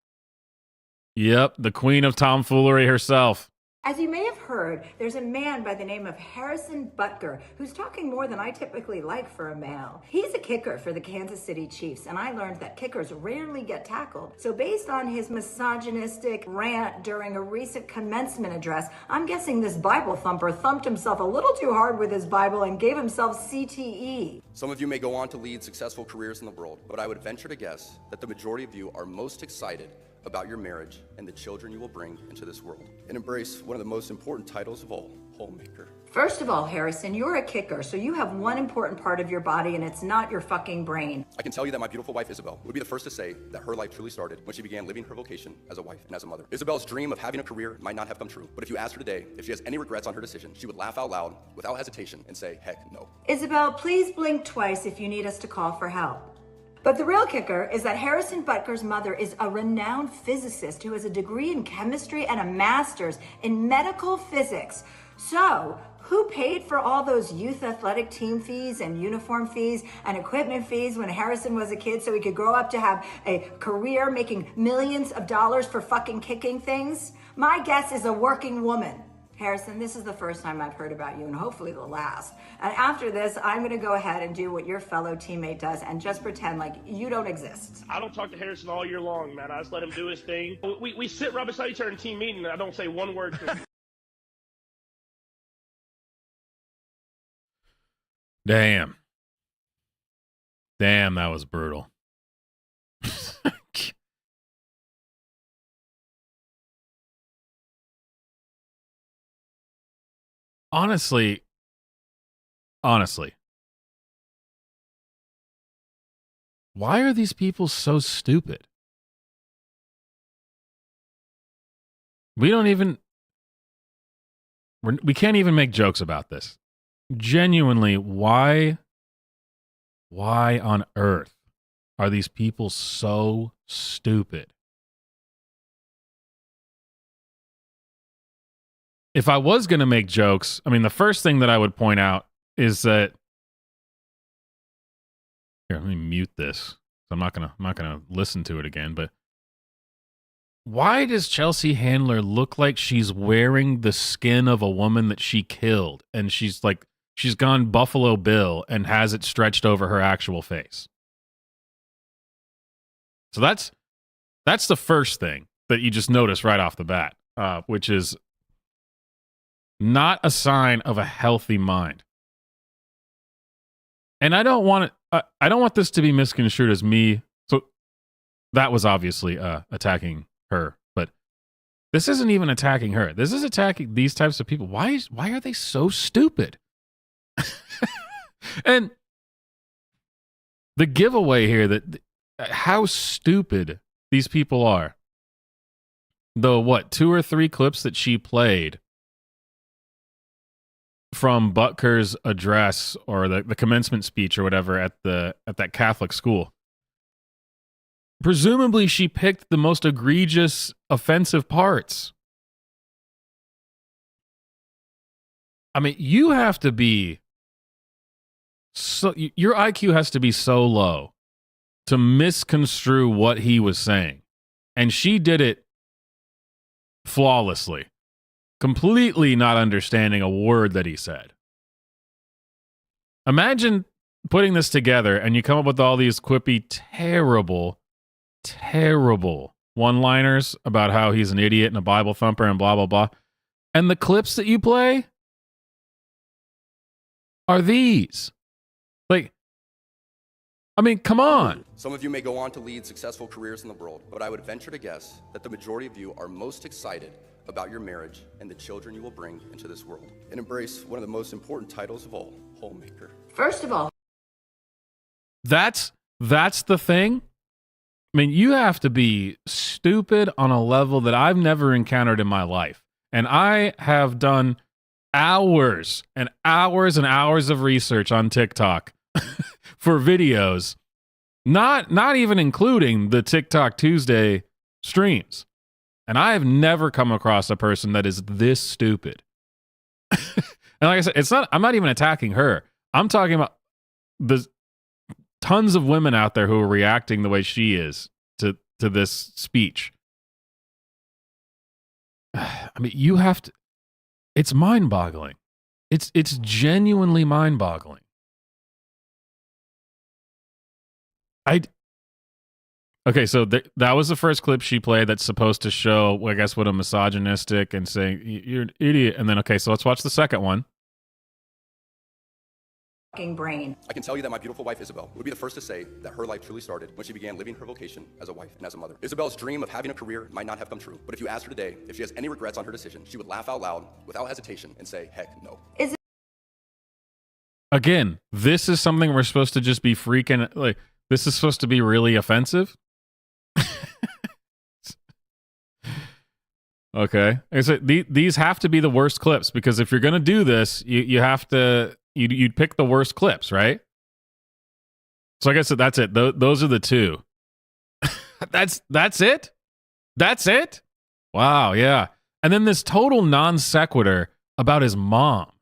The queen of tomfoolery herself. As you may have heard, there's a man by the name of Harrison Butker who's talking more than I typically like for a male. He's a kicker for the Kansas City Chiefs, and I learned that kickers rarely get tackled. So based on his misogynistic rant during a recent commencement address, I'm guessing this Bible thumper thumped himself a little too hard with his Bible and gave himself CTE. Some of you may go on to lead successful careers in the world, but I would venture to guess that the majority of you are most excited about your marriage and the children you will bring into this world, and embrace one of the most important titles of all, homemaker. First of all, Harrison, you're a kicker, so you have one important part of your body, and it's not your fucking brain. I can tell you that my beautiful wife, Isabel, would be the first to say that her life truly started when she began living her vocation as a wife and as a mother. Isabel's dream of having a career might not have come true, but if you asked her today if she has any regrets on her decision, she would laugh out loud without hesitation and say, heck no. Isabel, please blink twice if you need us to call for help. But the real kicker is that Harrison Butker's mother is a renowned physicist who has a degree in chemistry and a master's in medical physics. So, who paid for all those youth athletic team fees and uniform fees and equipment fees when Harrison was a kid so he could grow up to have a career making millions of dollars for fucking kicking things? My guess is a working woman. Harrison, this is the first time I've heard about you, and hopefully the last. And after this, I'm going to go ahead and do what your fellow teammate does and just pretend like you don't exist. I don't talk to Harrison all year long, man. I just let him do his thing. We sit right beside each other in team meeting, and I don't say one word to him. Damn, that was brutal. Honestly, why are these people so stupid? We can't even make jokes about this. Genuinely, why on earth are these people so stupid? If I was going to make jokes, I mean, the first thing that I would point out is that here, let me mute this. I'm not gonna listen to it again. But why does Chelsea Handler look like she's wearing the skin of a woman that she killed, and she's gone Buffalo Bill and has it stretched over her actual face? So that's the first thing that you just notice right off the bat, which is not a sign of a healthy mind. And I don't want this to be misconstrued as me. So that was obviously attacking her, but this isn't even attacking her. This is attacking these types of people. Why are they so stupid? And the giveaway here that how stupid these people are. The 2 or 3 clips that she played from Butker's address or the commencement speech or whatever at that Catholic school. Presumably she picked the most egregious, offensive parts. I mean, you have to be your IQ has to be so low to misconstrue what he was saying. And she did it flawlessly. Completely not understanding a word that he said. Imagine putting this together and you come up with all these quippy, terrible one-liners about how he's an idiot and a Bible thumper and blah, blah, blah. And the clips that you play are these. Like, I mean, come on. Some of you may go on to lead successful careers in the world, but I would venture to guess that the majority of you are most excited about your marriage and the children you will bring into this world, and embrace one of the most important titles of all, homemaker. First of all, that's the thing. I mean, you have to be stupid on a level that I've never encountered in my life. And I have done hours and hours and hours of research on TikTok for videos, not even including the TikTok Tuesday streams. And I have never come across a person that is this stupid. And like I said, I'm not even attacking her. I'm talking about the tons of women out there who are reacting the way she is to this speech. I mean, you have to, it's mind-boggling. It's genuinely mind-boggling. Okay, so that was the first clip she played that's supposed to show, I guess, what a misogynistic and saying, you're an idiot. And then, okay, so let's watch the second one. Brain. I can tell you that my beautiful wife Isabel would be the first to say that her life truly started when she began living her vocation as a wife and as a mother. Isabel's dream of having a career might not have come true, but if you asked her today if she has any regrets on her decision, she would laugh out loud without hesitation and say, heck no. Again, this is something we're supposed to just be freaking, like, this is supposed to be really offensive? Okay. I said these have to be the worst clips, because if you're going to do this, you have to, you'd pick the worst clips, right? So I guess that's it. Those are the two. That's it? That's it? Wow, yeah. And then this total non sequitur about his mom.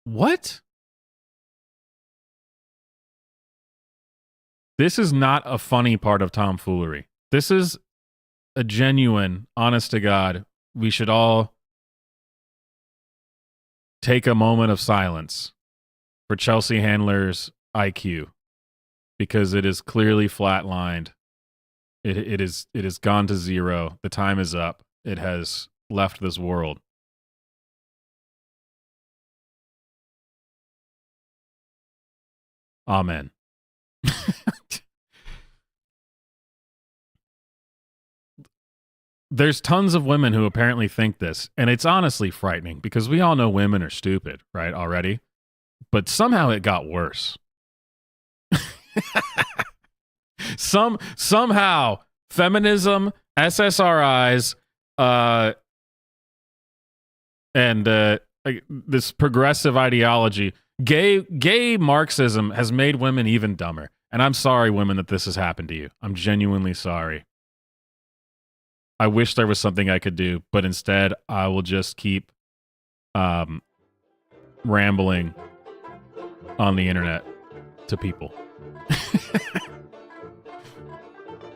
What? This is not a funny part of tomfoolery. This is a genuine, honest to God, we should all take a moment of silence for Chelsea Handler's IQ, because it is clearly flatlined. It is gone to zero. The time is up. It has left this world. Amen. There's tons of women who apparently think this, and it's honestly frightening, because we all know women are stupid, right, already? But somehow it got worse. Somehow feminism, SSRIs, and this progressive ideology, gay Marxism has made women even dumber. And I'm sorry, women, that this has happened to you. I'm genuinely sorry. I wish there was something I could do, but instead I will just keep rambling on the internet to people.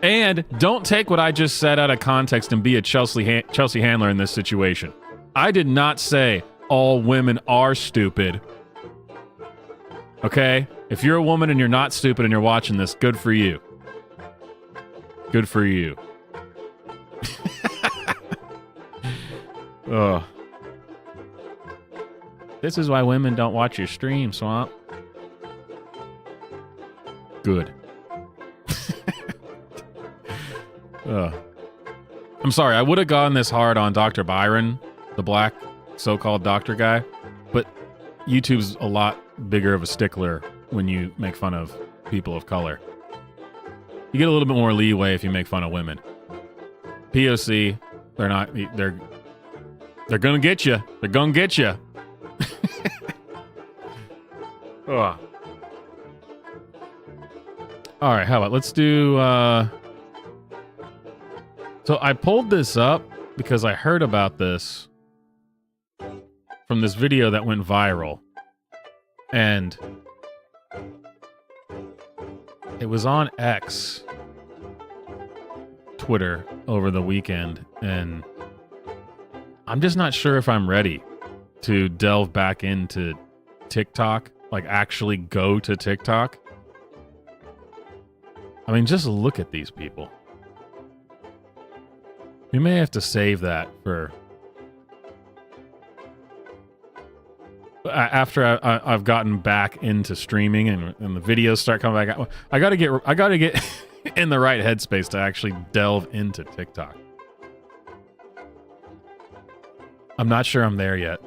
And don't take what I just said out of context and be a Chelsea Handler in this situation. I did not say all women are stupid. Okay? If you're a woman and you're not stupid and you're watching this, good for you. Good for you. Ugh. This is why women don't watch your stream, Swamp. Good. I'm sorry, I would have gone this hard on Dr. Byron, the black so-called doctor guy, but YouTube's a lot bigger of a stickler when you make fun of people of color. You get a little bit more leeway if you make fun of women. POC, they're gonna get you. They're gonna get you. Ugh. All right, how about let's do... So I pulled this up because I heard about this from this video that went viral. And it was on X, Twitter, over the weekend. And I'm just not sure if I'm ready to delve back into TikTok, like actually go to TikTok. I mean, just look at these people. We may have to save that for after I've gotten back into streaming and the videos start coming back out. I gotta get in the right headspace to actually delve into TikTok. I'm not sure I'm there yet.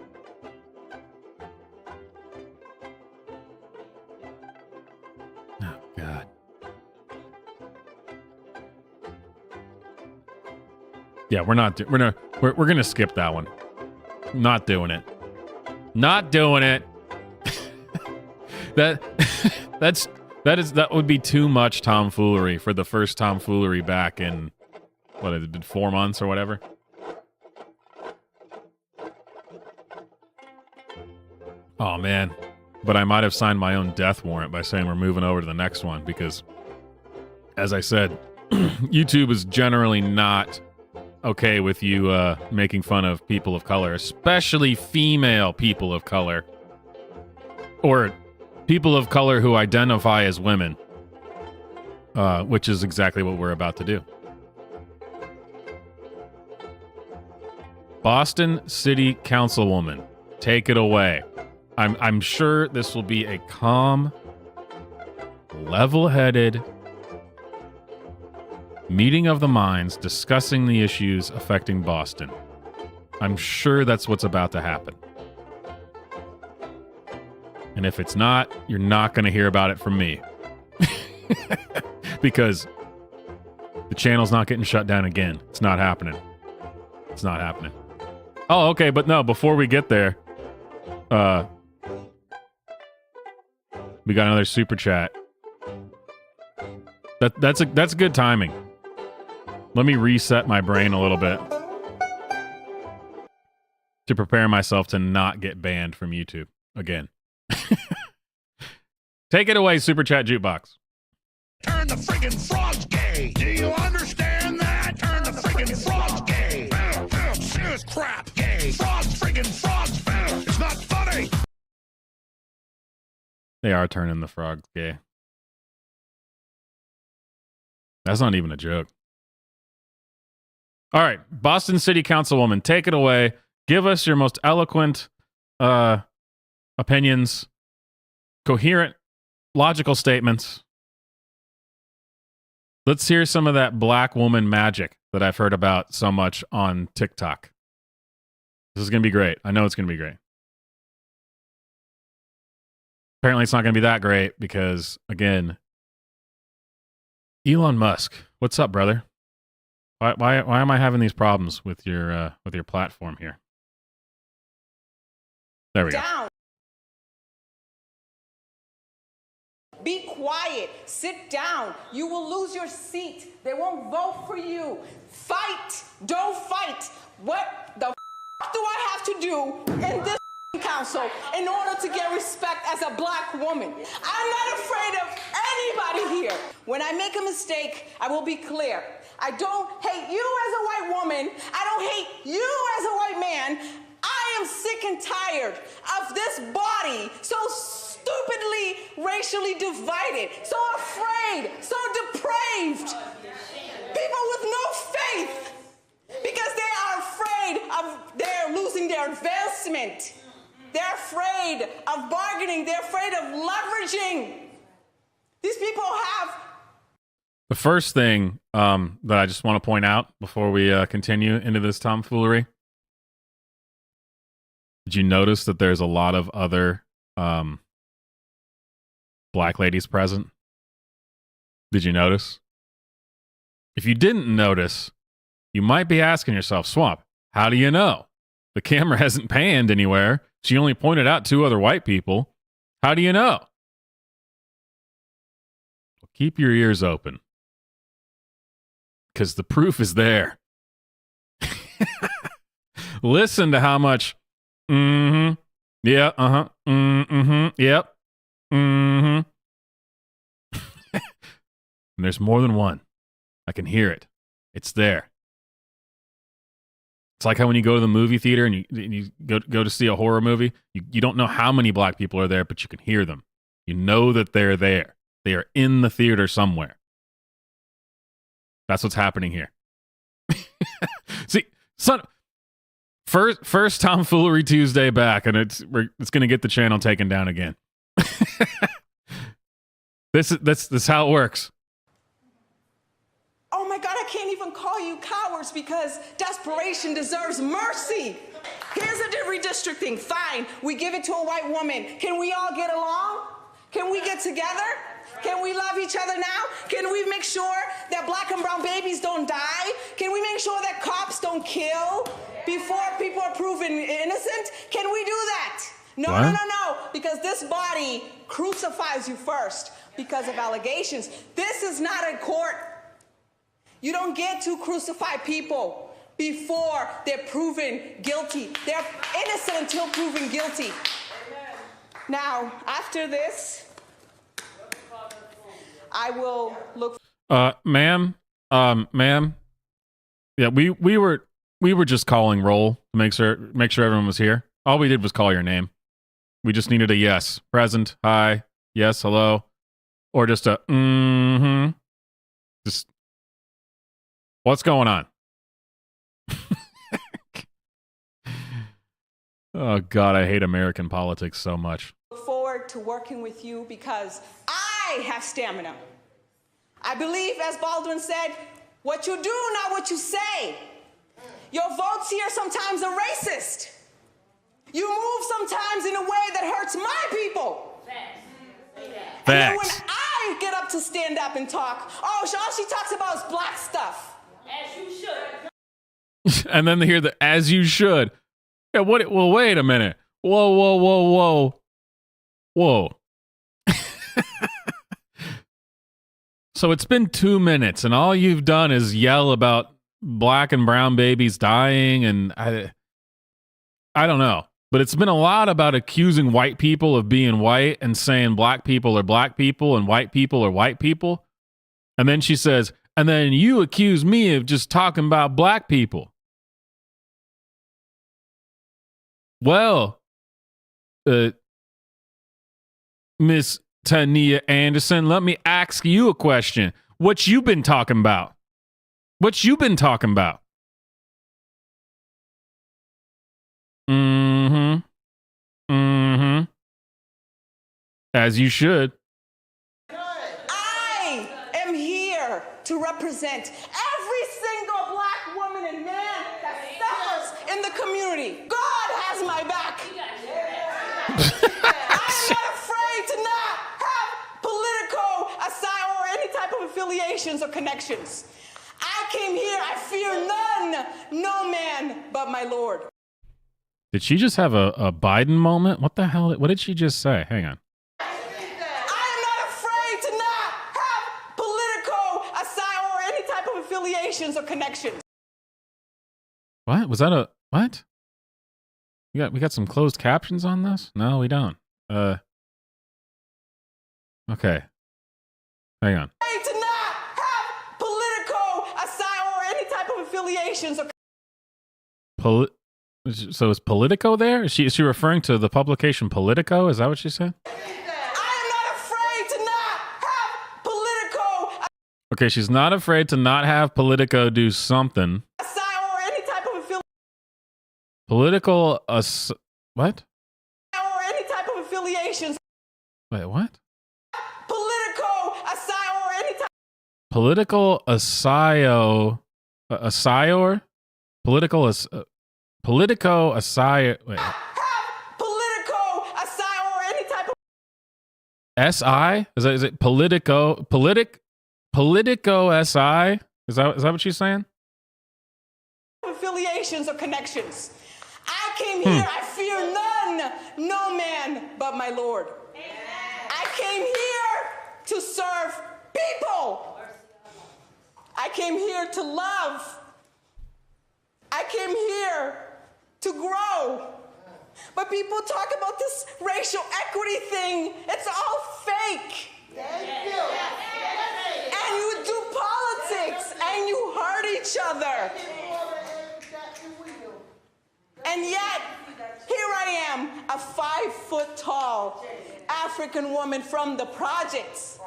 Oh, God. Yeah, we're gonna skip that one. Not doing it. Not doing it. That would be too much tomfoolery for the first tomfoolery back in what has it been 4 months or whatever. Oh man. But I might have signed my own death warrant by saying we're moving over to the next one because, as I said, YouTube is generally not okay with you making fun of people of color, especially female people of color. Or people of color who identify as women. Which is exactly what we're about to do. Boston City Councilwoman, take it away. I'm sure this will be a calm, level-headed meeting of the minds discussing the issues affecting Boston. I'm sure that's what's about to happen. And if it's not, you're not going to hear about it from me. Because the channel's not getting shut down again. It's not happening. It's not happening. Oh, okay, but no, before we get there, we got another super chat. That's good timing. Let me reset my brain a little bit to prepare myself to not get banned from YouTube again. Take it away, Super Chat Jukebox. Turn the friggin' frogs gay. Do you understand that? Turn the friggin' frogs gay. Serious crap gay. Frogs friggin' frogs. It's not funny. They are turning the frogs gay. That's not even a joke. All right, Boston City Councilwoman, take it away. Give us your most eloquent opinions, coherent, logical statements. Let's hear some of that black woman magic that I've heard about so much on TikTok. This is going to be great. I know it's going to be great. Apparently it's not going to be that great because, again, Elon Musk, what's up, brother? Why am I having these problems with your platform here? There we go. Be quiet. Sit down. You will lose your seat. They won't vote for you. Fight. Don't fight. What the do I have to do in this council in order to get respect as a black woman? I'm not afraid of anybody here. When I make a mistake, I will be clear. I don't hate you as a white woman. I don't hate you as a white man. I am sick and tired of this body so stupidly racially divided, so afraid, so depraved. People with no faith because they are afraid of they're losing their investment. They're afraid of bargaining. They're afraid of leveraging. These people have. The first thing that I just want to point out before we continue into this tomfoolery. Did you notice that there's a lot of other black ladies present? Did you notice? If you didn't notice, you might be asking yourself, Swamp, how do you know? The camera hasn't panned anywhere. She only pointed out 2 other white people. How do you know? Well, keep your ears open. Because the proof is there. Listen to how much yeah, yep, and there's more than one. I can hear it. It's there. It's like how when you go to the movie theater and you go to see a horror movie, you don't know how many black people are there, but you can hear them. You know that they're there. They are in the theater somewhere. That's what's happening here. See, first Tomfoolery Tuesday back, and it's going to get the channel taken down again. This is how it works. Oh my God, I can't even call you cowards because desperation deserves mercy. Here's a redistricting. Fine, we give it to a white woman. Can we all get along? Can we get get together? Can we love each other now? Can we make sure that black and brown babies don't die? Can we make sure that cops don't kill before people are proven innocent? Can we do that? No, What? no. Because this body crucifies you first because of allegations. This is not a court. You don't get to crucify people before they're proven guilty. They're innocent until proven guilty. Now, after this, I will look. Ma'am. Yeah, we were just calling roll to make sure everyone was here. All we did was call your name. We just needed a yes, present, hi, yes, hello, or just a mm-hmm. Just what's going on? Oh God, I hate American politics so much. Look forward to working with you because I have stamina. I believe, as Baldwin said, what you do, not what you say. Your votes here sometimes are racist. You move sometimes in a way that hurts my people. And then when I get up to stand up and talk, all she talks about is black stuff. As you should. And then they hear the as you should. Yeah, what? Well, wait a minute. Whoa. So it's been 2 minutes, and all you've done is yell about black and brown babies dying, and I don't know. But it's been a lot about accusing white people of being white and saying black people are black people and white people are white people. And then she says, and then you accuse me of just talking about black people. Well, Miss Tania Anderson, let me ask you a question. What you been talking about? What you been talking about? As you should. I am here to represent every single black woman and man that suffers in the community. God has my back. I'm not afraid to not have political aside or any type of affiliations or connections. I came here, I fear none, no man but my Lord. Did she just have a Biden moment? What the hell? What did she just say? Hang on. Affiliations or connections. What? Was that a what? We got some closed captions on this? No, we don't. Okay. Hang on. To not have political aside or any type of affiliations or So is Politico there? Is she referring to the publication Politico? Is that what she said? Okay, she's not afraid to not have Politico do something. Or any type of Political what? Or any type of affiliations. Wait, what? Political aside or any type. Political asio Political Politico asio. Wait. Political aside or any type of. SI? Is it Politico Politico SI? Is that what she's saying? Affiliations or connections. I came here, I fear none, no man but my Lord. I came here to serve people. I came here to love. I came here to grow. But people talk about this racial equity thing. It's all fake. And you do politics and you hurt each other. And yet, here I am, a 5-foot-tall African woman from the projects.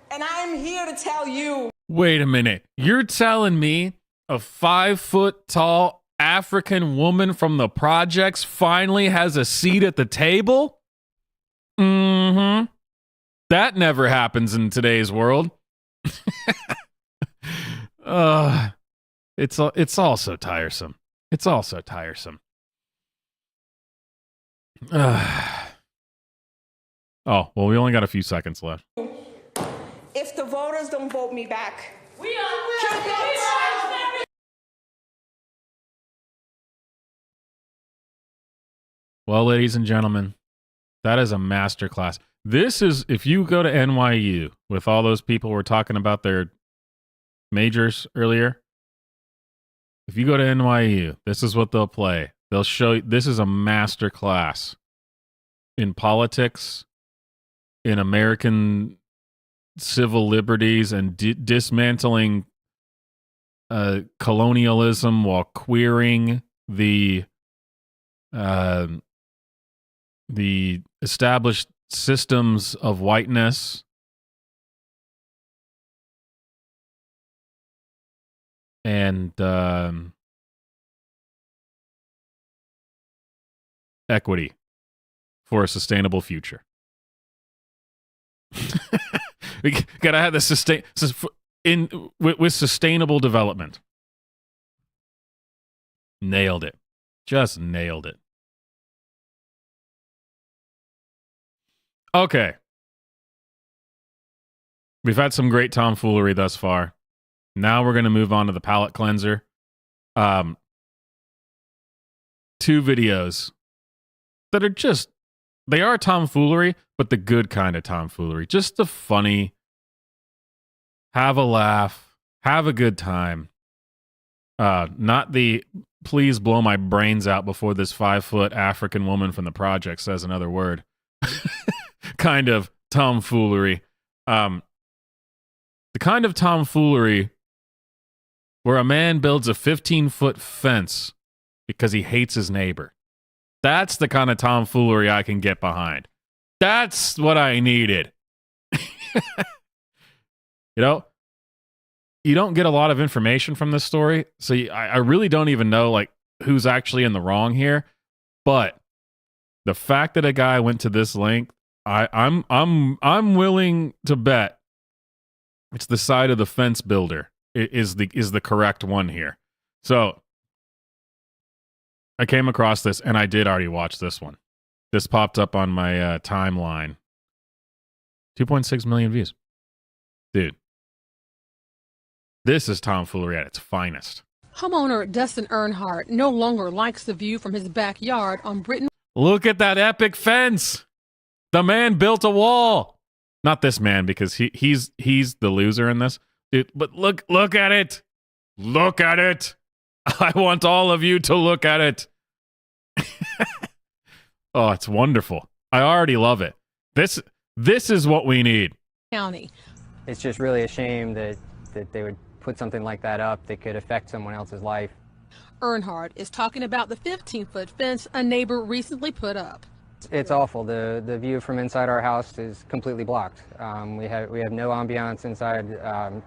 And I'm here to tell you. Wait a minute. You're telling me a 5-foot-tall African woman from the projects finally has a seat at the table? Mm-hmm. That never happens in today's world. It's all so tiresome. It's all so tiresome. Oh, well, we only got a few seconds left. If the voters don't vote me back, we are Well, ladies and gentlemen, that is a masterclass. This is, if you go to NYU with all those people who were talking about their majors earlier, if you go to NYU, this is what they'll play. They'll show you, this is a masterclass in politics, in American civil liberties, and dismantling colonialism while queering the established systems of whiteness and equity for a sustainable future. We gotta have the with sustainable development. Nailed it. Just nailed it. Okay. We've had some great tomfoolery thus far. Now we're going to move on to the palate cleanser. 2 videos that are just, they are tomfoolery, but the good kind of tomfoolery. Just the funny, have a laugh, have a good time. Not the, please blow my brains out before this 5-foot African woman from the project says another word. Kind of tomfoolery. The kind of tomfoolery where a man builds a 15-foot fence because he hates his neighbor. That's the kind of tomfoolery I can get behind. That's what I needed. You know, you don't get a lot of information from this story, so I really don't even know like who's actually in the wrong here. But the fact that a guy went to this length, I'm willing to bet it's the side of the fence builder is the correct one here. So I came across this, and I did already watch this one. This popped up on my timeline. 2.6 million views. Dude. This is tomfoolery at its finest. Homeowner Dustin Earnhardt no longer likes the view from his backyard on Britain. Look at that epic fence. The man built a wall. Not this man, because he's the loser in this. Dude, but look at it. Look at it. I want all of you to look at it. Oh, it's wonderful. I already love it. This is what we need. County. It's just really a shame that they would put something like that up that could affect someone else's life. Earnhardt is talking about the 15-foot fence a neighbor recently put up. It's awful. The view from inside our house is completely blocked. We have no ambiance inside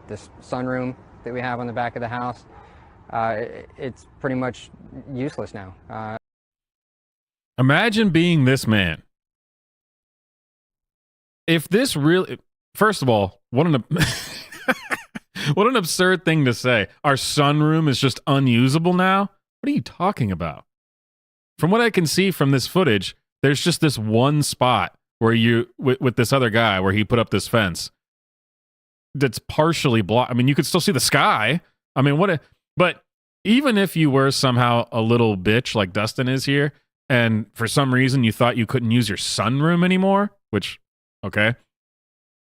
this sunroom that we have on the back of the house. It's pretty much useless now. Imagine being this man. If this really, first of all, what an what an absurd thing to say. Our sunroom is just unusable now. What are you talking about? From what I can see from this footage, there's just this one spot where you, with this other guy, where he put up this fence that's partially blocked. I mean, you could still see the sky. I mean, but even if you were somehow a little bitch like Dustin is here, and for some reason you thought you couldn't use your sunroom anymore, which, okay,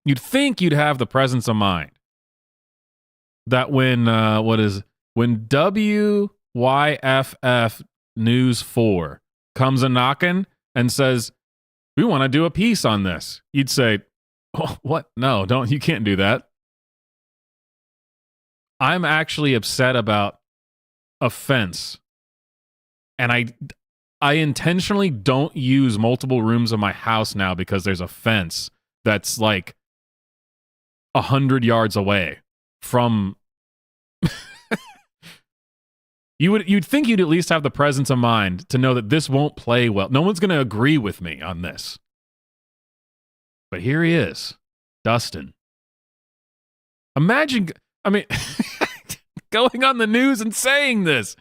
you'd think you'd have the presence of mind that when WYFF News 4 comes a knocking and says, we want to do a piece on this, you'd say, oh, what? No, you can't do that. I'm actually upset about a fence, and I intentionally don't use multiple rooms of my house now because there's a fence that's like 100 yards away from You'd think you'd at least have the presence of mind to know that this won't play well. No one's going to agree with me on this. But here he is, Dustin. Imagine, I mean, going on the news and saying this.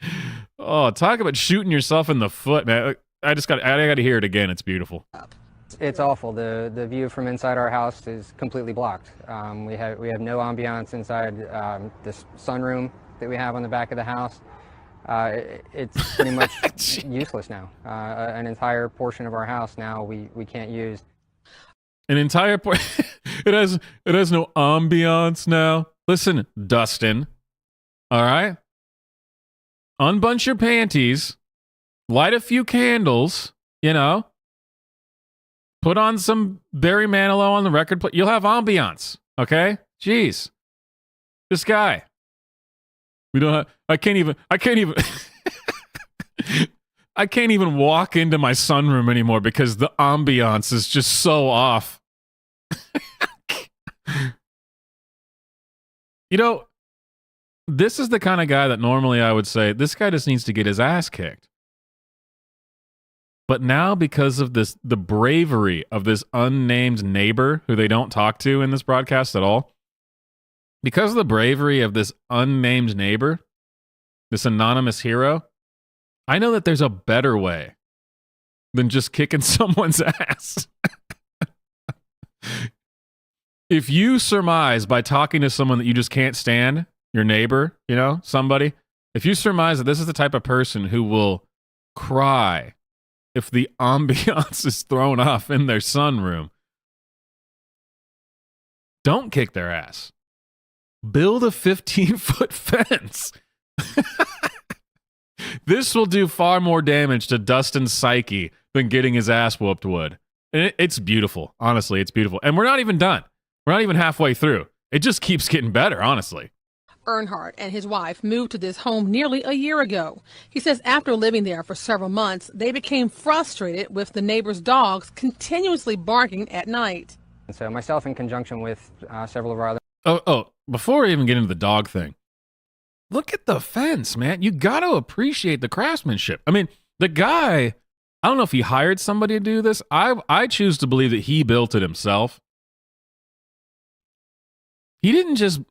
Oh, talk about shooting yourself in the foot, man. I got to hear it again. It's beautiful. It's awful. The view from inside our house is completely blocked. We have no ambiance inside this sunroom that we have on the back of the house. It's pretty much useless now. An entire portion of our house now we can't use. An entire it has no ambiance now. Listen, Dustin. All right? Unbunch your panties. Light a few candles, you know. Put on some Barry Manilow on the record. You'll have ambiance, okay? Jeez. This guy. We don't have, I can't even I can't even walk into my sunroom anymore because the ambiance is just so off. You know, this is the kind of guy that normally I would say, this guy just needs to get his ass kicked. But now, because of the bravery of this unnamed neighbor who they don't talk to in this broadcast at all, because of the bravery of this unnamed neighbor, this anonymous hero, I know that there's a better way than just kicking someone's ass. If you surmise by talking to someone that you just can't stand, your neighbor, you know, somebody, if you surmise that this is the type of person who will cry if the ambiance is thrown off in their sunroom, don't kick their ass. Build a 15-foot fence. This will do far more damage to Dustin's psyche than getting his ass whooped would. And it's beautiful. Honestly, it's beautiful. And we're not even done. We're not even halfway through. It just keeps getting better, honestly. Earnhardt and his wife moved to this home nearly a year ago. He says after living there for several months, they became frustrated with the neighbors' dogs continuously barking at night. And so myself, in conjunction with several of our other... Oh, before we even get into the dog thing, look at the fence, man. You got to appreciate the craftsmanship. I mean, the guy, I don't know if he hired somebody to do this. I choose to believe that he built it himself. He didn't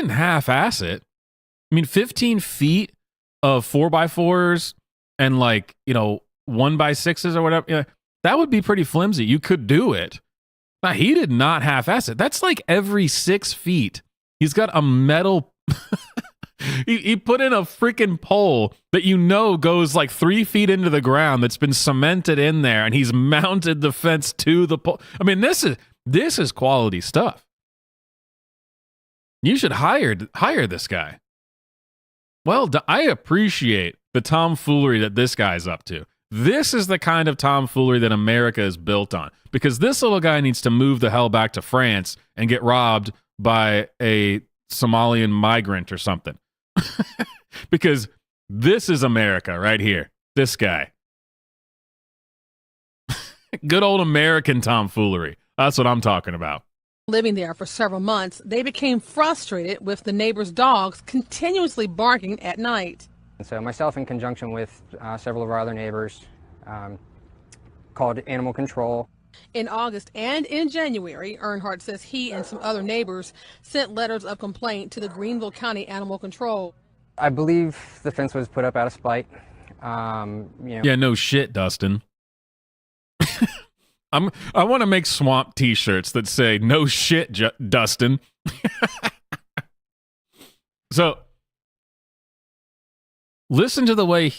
half-ass it. I mean, 15 feet of 4x4s and 1x6s or whatever, that would be pretty flimsy. You could do it. Now, he did not half-ass it. That's like every 6 feet. He's got a metal... he put in a freaking pole that goes like 3 feet into the ground that's been cemented in there, and he's mounted the fence to the pole. I mean, this is quality stuff. You should hire this guy. Well, I appreciate the tomfoolery that this guy's up to. This is the kind of tomfoolery that America is built on, because this little guy needs to move the hell back to France and get robbed by a Somalian migrant or something. Because this is America right here. This guy. Good old American tomfoolery. That's what I'm talking about. Living there for several months, they became frustrated with the neighbors' dogs continuously barking at night. And so myself, in conjunction with several of our other neighbors, called animal control. In August and in January, Earnhardt says he and some other neighbors sent letters of complaint to the Greenville County Animal Control. I believe the fence was put up out of spite. Yeah, no shit, Dustin. I want to make swamp t-shirts that say "No shit, Dustin." So, listen to the way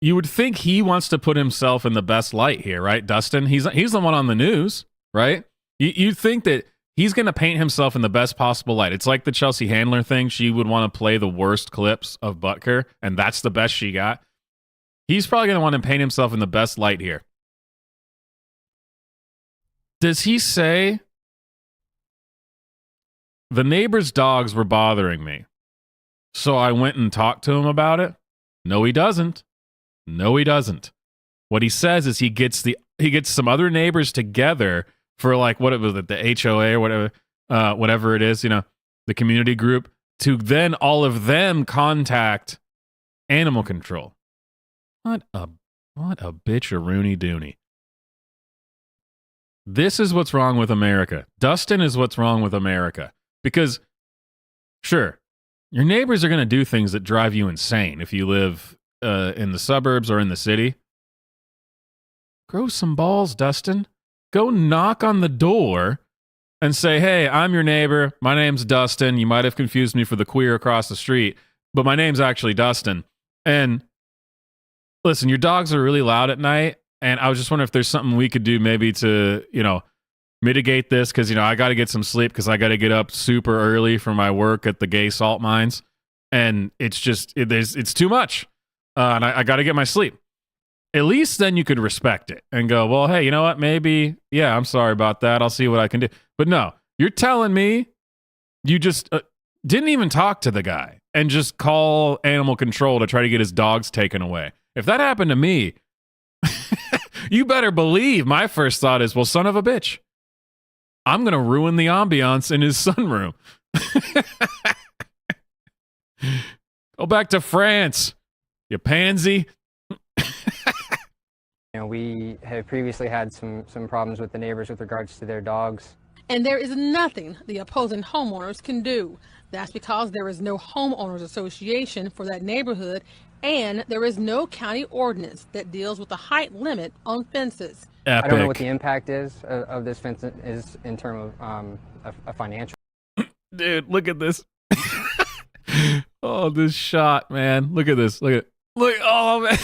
you would think he wants to put himself in the best light here, right, Dustin? He's the one on the news, right? You'd think that he's going to paint himself in the best possible light. It's like the Chelsea Handler thing. She would want to play the worst clips of Butker, and that's the best she got. He's probably going to want to paint himself in the best light here. Does he say, the neighbor's dogs were bothering me, so I went and talked to him about it? No, he doesn't. No, he doesn't. What he says is he gets some other neighbors together for the HOA or whatever it is, the community group, to then all of them contact animal control. What a bitch-a-rooney dooney. This is what's wrong with America. Dustin is what's wrong with America. Because, sure, your neighbors are going to do things that drive you insane if you live in the suburbs or in the city. grow some balls, Dustin. Go knock on the door and say, hey, I'm your neighbor. My name's Dustin. You might have confused me for the queer across the street, but my name's actually Dustin. And listen, your dogs are really loud at night, and I was just wondering if there's something we could do maybe to, mitigate this, because, I got to get some sleep because I got to get up super early for my work at the gay salt mines, and it's just, it's too much, and I got to get my sleep. At least then you could respect it and go, well, hey, you know what? Maybe, yeah, I'm sorry about that. I'll see what I can do. But no, you're telling me you just didn't even talk to the guy and just call animal control to try to get his dogs taken away. If that happened to me, you better believe my first thought is, well, son of a bitch, I'm going to ruin the ambiance in his sunroom. Go back to France, you pansy. We have previously had some problems with the neighbors with regards to their dogs. And there is nothing the opposing homeowners can do. That's because there is no homeowners association for that neighborhood, and there is no county ordinance that deals with the height limit on fences. Epic. I don't know what the impact is of this fence is in terms of a financial. Dude, look at this. Oh, this shot, man. Look at this. Look, oh, man.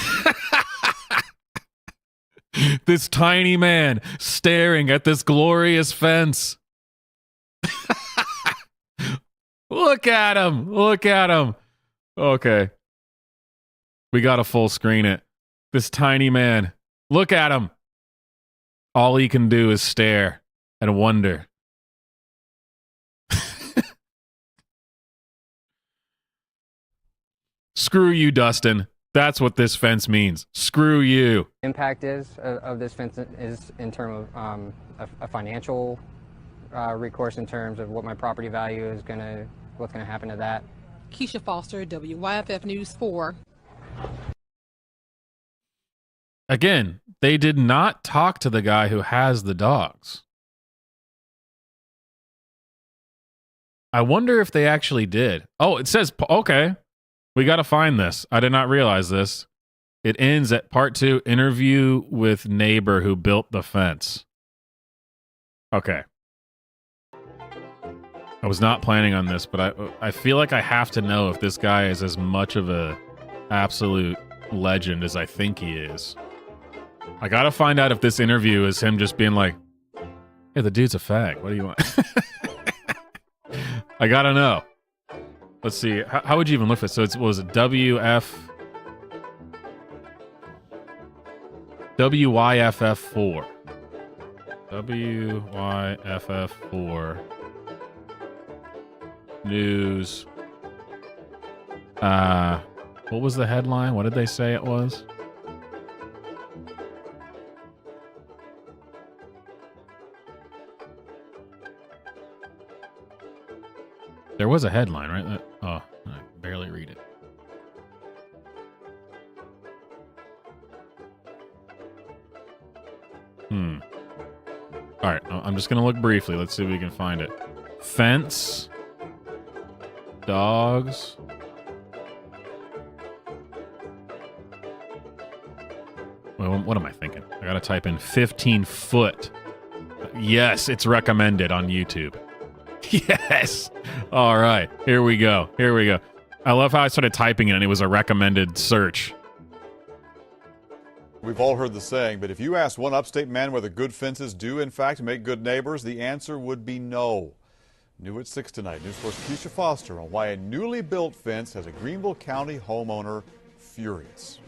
This tiny man staring at this glorious fence. Look at him. Look at him. Okay. We got to full screen it. This tiny man. Look at him. All he can do is stare and wonder. Screw you, Dustin. That's what this fence means. Screw you. Impact is of this fence is in terms of a financial recourse in terms of what my property value is what's gonna happen to that. Keisha Foster, WYFF News 4. Again, they did not talk to the guy who has the dogs. I wonder if they actually did. Oh, it says, okay. We got to find this. I did not realize this. It ends at part 2, interview with neighbor who built the fence. Okay. I was not planning on this, but I feel like I have to know if this guy is as much of a absolute legend as I think he is. I got to find out if this interview is him just being like, hey, the dude's a fag. What do you want? I got to know. Let's see. How would you even look for it? So what was it? WYFF4. WYFF4. News. What was the headline? What did they say it was? There was a headline, right? I barely read it. All right, I'm just going to look briefly. Let's see if we can find it. Fence. Dogs. Well, what am I thinking? I got to type in 15 foot. Yes, it's recommended on YouTube. Yes. All right. Here we go. I love how I started typing it and it was a recommended search. We've all heard the saying, but if you asked one upstate man whether good fences do in fact make good neighbors, the answer would be no. New at 6 tonight, News Force Keisha Foster on why a newly built fence has a Greenville County homeowner furious.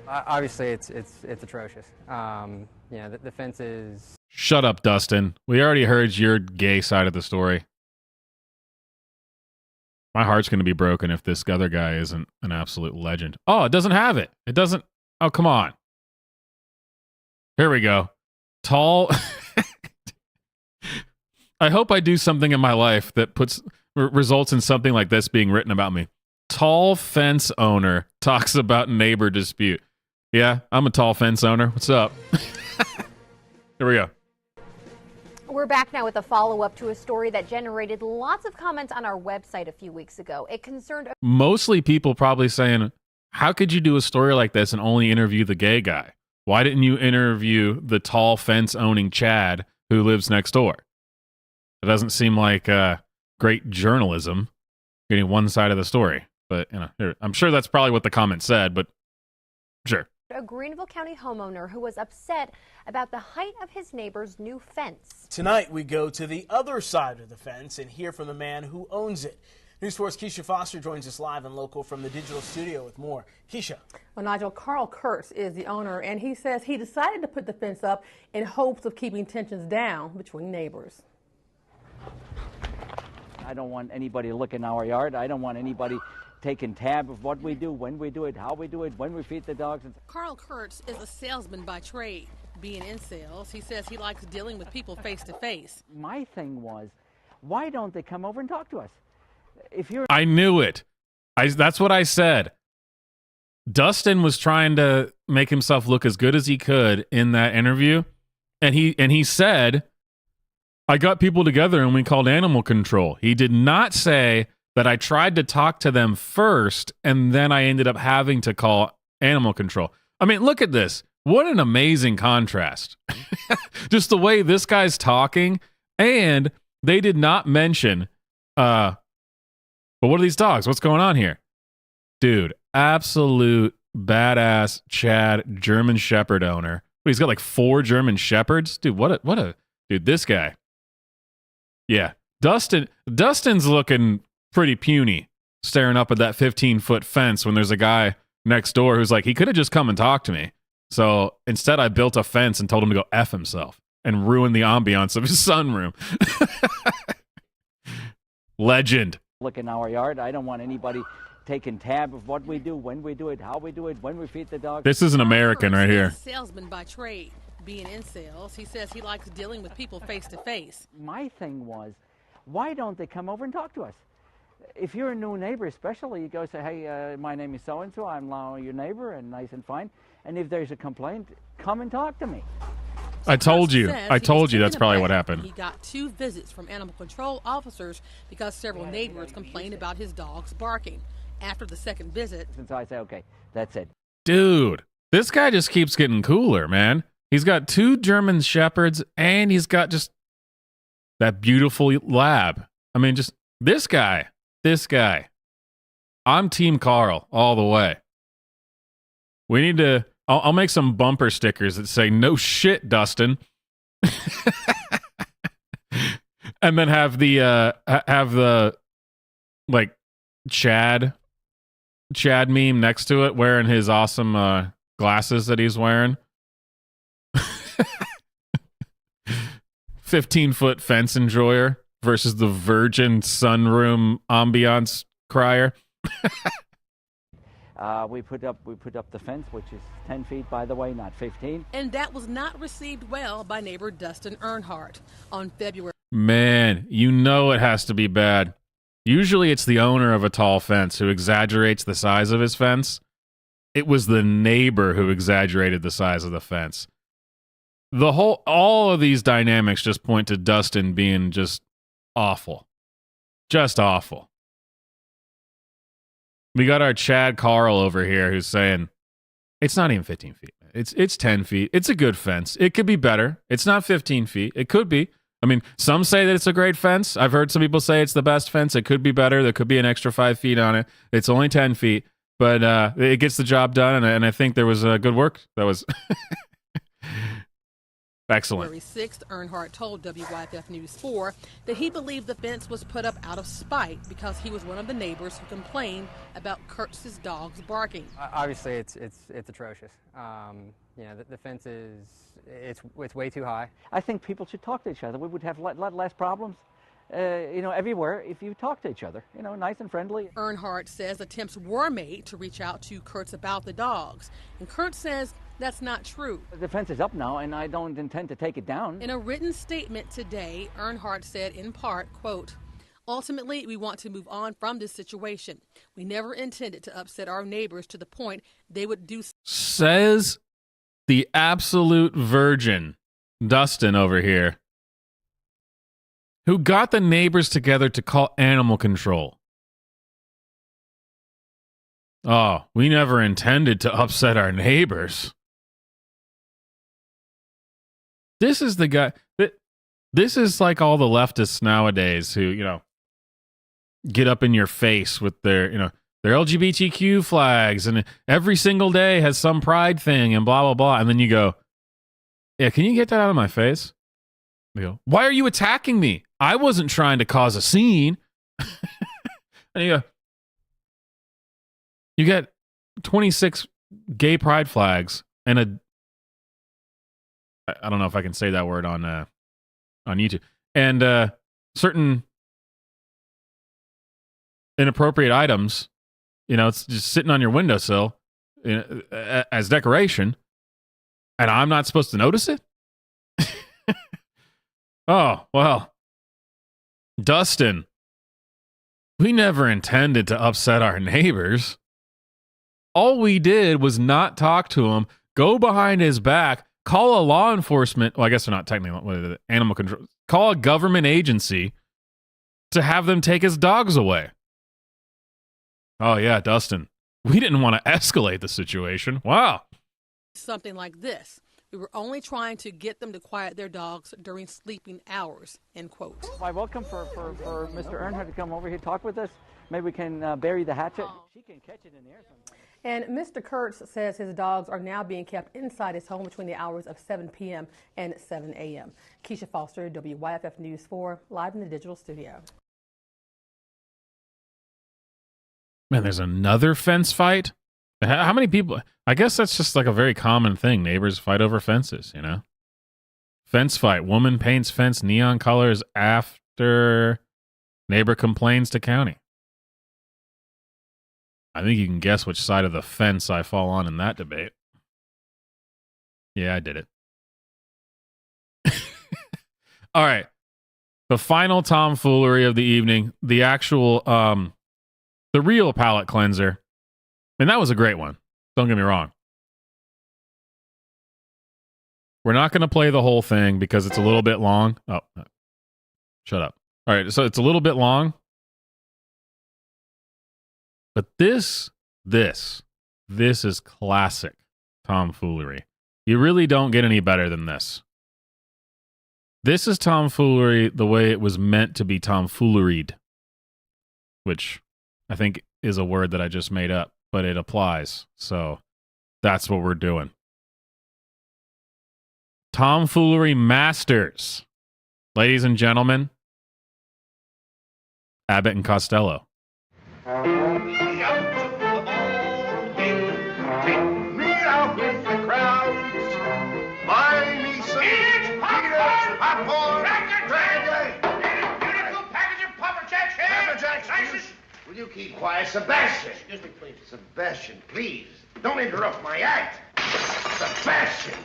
Obviously, it's atrocious. The fence is. Shut up, Dustin. We already heard your gay side of the story. My heart's going to be broken if this other guy isn't an absolute legend. Oh, it doesn't have it. It doesn't. Oh, come on. Here we go. Tall. I hope I do something in my life that results in something like this being written about me. Tall fence owner talks about neighbor dispute. Yeah, I'm a tall fence owner. What's up? Here we go. We're back now with a follow-up to a story that generated lots of comments on our website a few weeks ago. It concerned Mostly people probably saying, how could you do a story like this and only interview the gay guy? Why didn't you interview the tall fence owning Chad who lives next door? It doesn't seem like great journalism, getting one side of the story. But I'm sure that's probably what the comment said, but sure. A Greenville County homeowner who was upset about the height of his neighbor's new fence. Tonight we go to the other side of the fence and hear from the man who owns it. News 4's Keisha Foster joins us live and local from the digital studio with more. Keisha. Well, Nigel, Carl Kurtz is the owner, and he says he decided to put the fence up in hopes of keeping tensions down between neighbors. I don't want anybody looking our yard. I don't want anybody taking tab of what we do, when we do it, how we do it, when we feed the dogs. Carl Kurtz is a salesman by trade. Being in sales, he says he likes dealing with people face to face. My thing was, why don't they come over and talk to us? If you're I knew it. That's what I said. Dustin was trying to make himself look as good as he could in that interview, and he said, I got people together and we called animal control. He did not say that I tried to talk to them first and then I ended up having to call animal control. I mean, look at this. What an amazing contrast. Just the way this guy's talking, and they did not mention, but what are these dogs? What's going on here? Dude, absolute badass Chad German Shepherd owner. He's got like 4 German Shepherds. Dude, dude, this guy. Yeah. Dustin's looking pretty puny, staring up at that 15-foot fence when there's a guy next door who's like, he could have just come and talked to me. So instead, I built a fence and told him to go F himself and ruin the ambiance of his sunroom. Legend. look in our yard, I don't want anybody taking tab of what we do, when we do it, how we do it, when we feed the dogs. This is an American right here. Salesman by trade. Being in sales, he says he likes dealing with people face to face. My thing was, why don't they come over and talk to us? If you're a new neighbor, especially, you go say, hey, my name is so-and-so, I'm now your neighbor, and nice and fine. And if there's a complaint, come and talk to me. I told you that's probably what happened. He got 2 visits from animal control officers because several neighbors complained about his dogs barking. After the second visit, so I say, okay, that's it. Dude, this guy just keeps getting cooler, man. He's got 2 German Shepherds, and he's got just that beautiful lab. I mean, just this guy. I'm Team Carl all the way. We need to... I'll make some bumper stickers that say, no shit, Dustin. And then have the like Chad meme next to it, wearing his awesome glasses that he's wearing. 15-foot fence enjoyer versus the virgin sunroom ambiance crier. We put up the fence, which is 10 feet, by the way, not 15. And that was not received well by neighbor Dustin Earnhardt. On February... Man, you know it has to be bad. Usually it's the owner of a tall fence who exaggerates the size of his fence. It was the neighbor who exaggerated the size of the fence. All of these dynamics just point to Dustin being just awful. Just awful. We got our Chad Carl over here who's saying, it's not even 15 feet. It's 10 feet. It's a good fence. It could be better. It's not 15 feet. It could be. I mean, some say that it's a great fence. I've heard some people say it's the best fence. It could be better. There could be an extra 5 feet on it. It's only 10 feet, but it gets the job done, and I think there was good work. That was excellent. February 6th, Earnhardt told WYFF News 4 that he believed the fence was put up out of spite because he was one of the neighbors who complained about Kurtz's dogs barking. Obviously, it's atrocious. The fence it's way too high. I think people should talk to each other. We would have less problems, everywhere if you talk to each other, nice and friendly. Earnhardt says attempts were made to reach out to Kurtz about the dogs, and Kurtz says that's not true. The fence is up now, and I don't intend to take it down. In a written statement today, Earnhardt said in part, quote, ultimately, we want to move on from this situation. We never intended to upset our neighbors to the point they would do. Says the absolute virgin, Dustin over here, who got the neighbors together to call animal control. Oh, we never intended to upset our neighbors. This is the guy that this is like all the leftists nowadays who, get up in your face with their LGBTQ flags and every single day has some pride thing and blah, blah, blah. And then you go, yeah, can you get that out of my face? They go, why are you attacking me? I wasn't trying to cause a scene. And you got 26 gay pride flags and I don't know if I can say that word on YouTube, and certain inappropriate items, it's just sitting on your windowsill as decoration, and I'm not supposed to notice it? Oh, well, Dustin, we never intended to upset our neighbors. All we did was not talk to him, go behind his back, call a law enforcement, well, I guess they're not technically animal control, call a government agency to have them take his dogs away. Oh, yeah, Dustin, we didn't want to escalate the situation. Wow. Something like this. We were only trying to get them to quiet their dogs during sleeping hours, end quote. I welcome for Mr. Earnhardt to come over here, talk with us. Maybe we can bury the hatchet. She can catch it in the air sometimes. And Mr. Kurtz says his dogs are now being kept inside his home between the hours of 7 p.m. and 7 a.m. Keisha Foster, WYFF News 4, live in the digital studio. Man, there's another fence fight? How many people? I guess that's just like a very common thing. Neighbors fight over fences, Fence fight. Woman paints fence neon colors after neighbor complains to county. I think you can guess which side of the fence I fall on in that debate. Yeah, I did it. All right. The final tomfoolery of the evening, the actual, the real palate cleanser. And that was a great one. Don't get me wrong. We're not going to play the whole thing because it's a little bit long. Oh, shut up. All right. So it's a little bit long. But this is classic tomfoolery. You really don't get any better than this. This is tomfoolery the way it was meant to be tomfooleried, which I think is a word that I just made up, but it applies. So that's what we're doing. Tomfoolery masters. Ladies and gentlemen, Abbott and Costello. Will you keep quiet, Sebastian? Excuse me, please. Sebastian, please. Don't interrupt my act. Sebastian!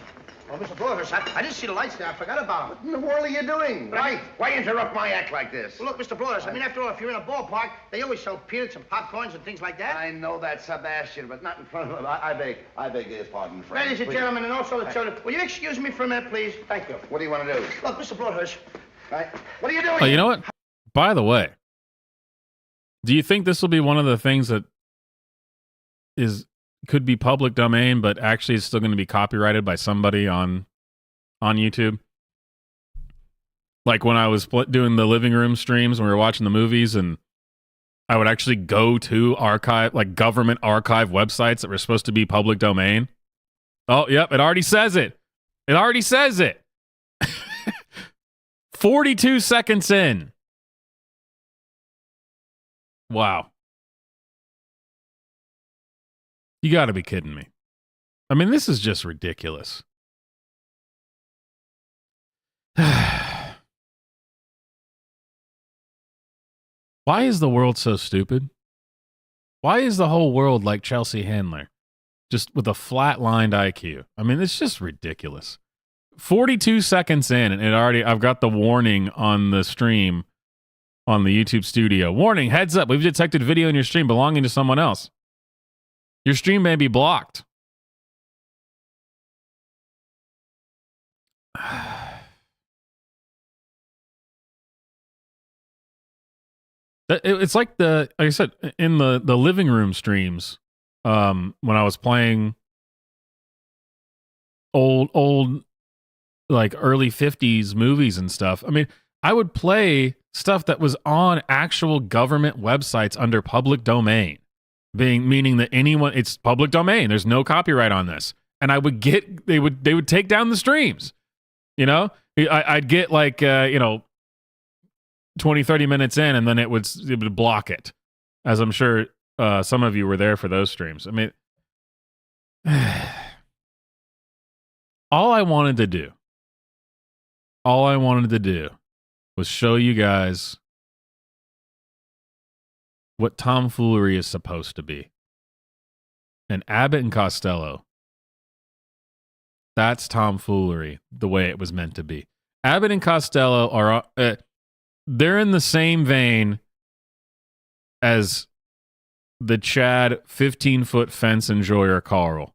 Oh, Mr. Blowhurst, I didn't see the lights there. I forgot about them. What in the world are you doing? Why interrupt my act like this? Well, look, Mr. Blowhurst, after all, if you're in a ballpark, they always sell peanuts and popcorns and things like that. I know that, Sebastian, but not in front of him. I beg your pardon, friend. Ladies and gentlemen, and also the children, will you excuse me for a minute, please? Thank you. What do you want to do? Look, Mr. Blowhurst. What are you doing? Oh, you know what? By the way, do you think this will be one of the things that could be public domain, but actually is still going to be copyrighted by somebody on YouTube? Like when I was doing the living room streams when we were watching the movies, and I would actually go to government archive websites that were supposed to be public domain. Oh, yep, it already says it. It already says it. 42 seconds in. Wow. You got to be kidding me. I mean, this is just ridiculous. Why is the world so stupid? Why is the whole world like Chelsea Handler? Just with a flat-lined IQ. I mean, it's just ridiculous. 42 seconds in, and I've got the warning on the stream on the YouTube studio. Warning, heads up, we've detected video in your stream belonging to someone else. Your stream may be blocked. It's like like I said, in the living room streams, when I was playing old like early 50s movies and stuff. I mean, I would play stuff that was on actual government websites under public domain, meaning that it's public domain. There's no copyright on this. And I would get, they would take down the streams. You know, I'd get like, 20, 30 minutes in, and then it would block it, as I'm sure some of you were there for those streams. I mean, all I wanted to do was show you guys what tomfoolery is supposed to be. And Abbott and Costello, that's tomfoolery the way it was meant to be. Abbott and Costello are, they're in the same vein as the Chad 15-foot fence enjoyer Carl.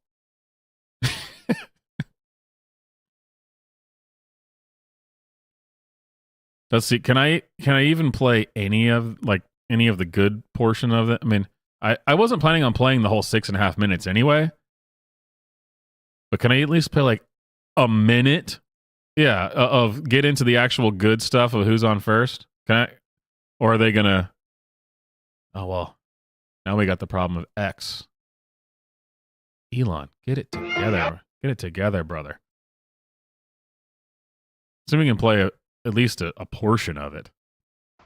Let's see. Can I even play any of the good portion of it? I mean, I wasn't planning on playing the whole 6.5 minutes anyway. But can I at least play like a minute? Yeah, of get into the actual good stuff of who's on first? Can I? Or are they gonna? Oh well, now we got the problem of X. Elon, get it together. Get it together, brother. So we can play at least a portion of it.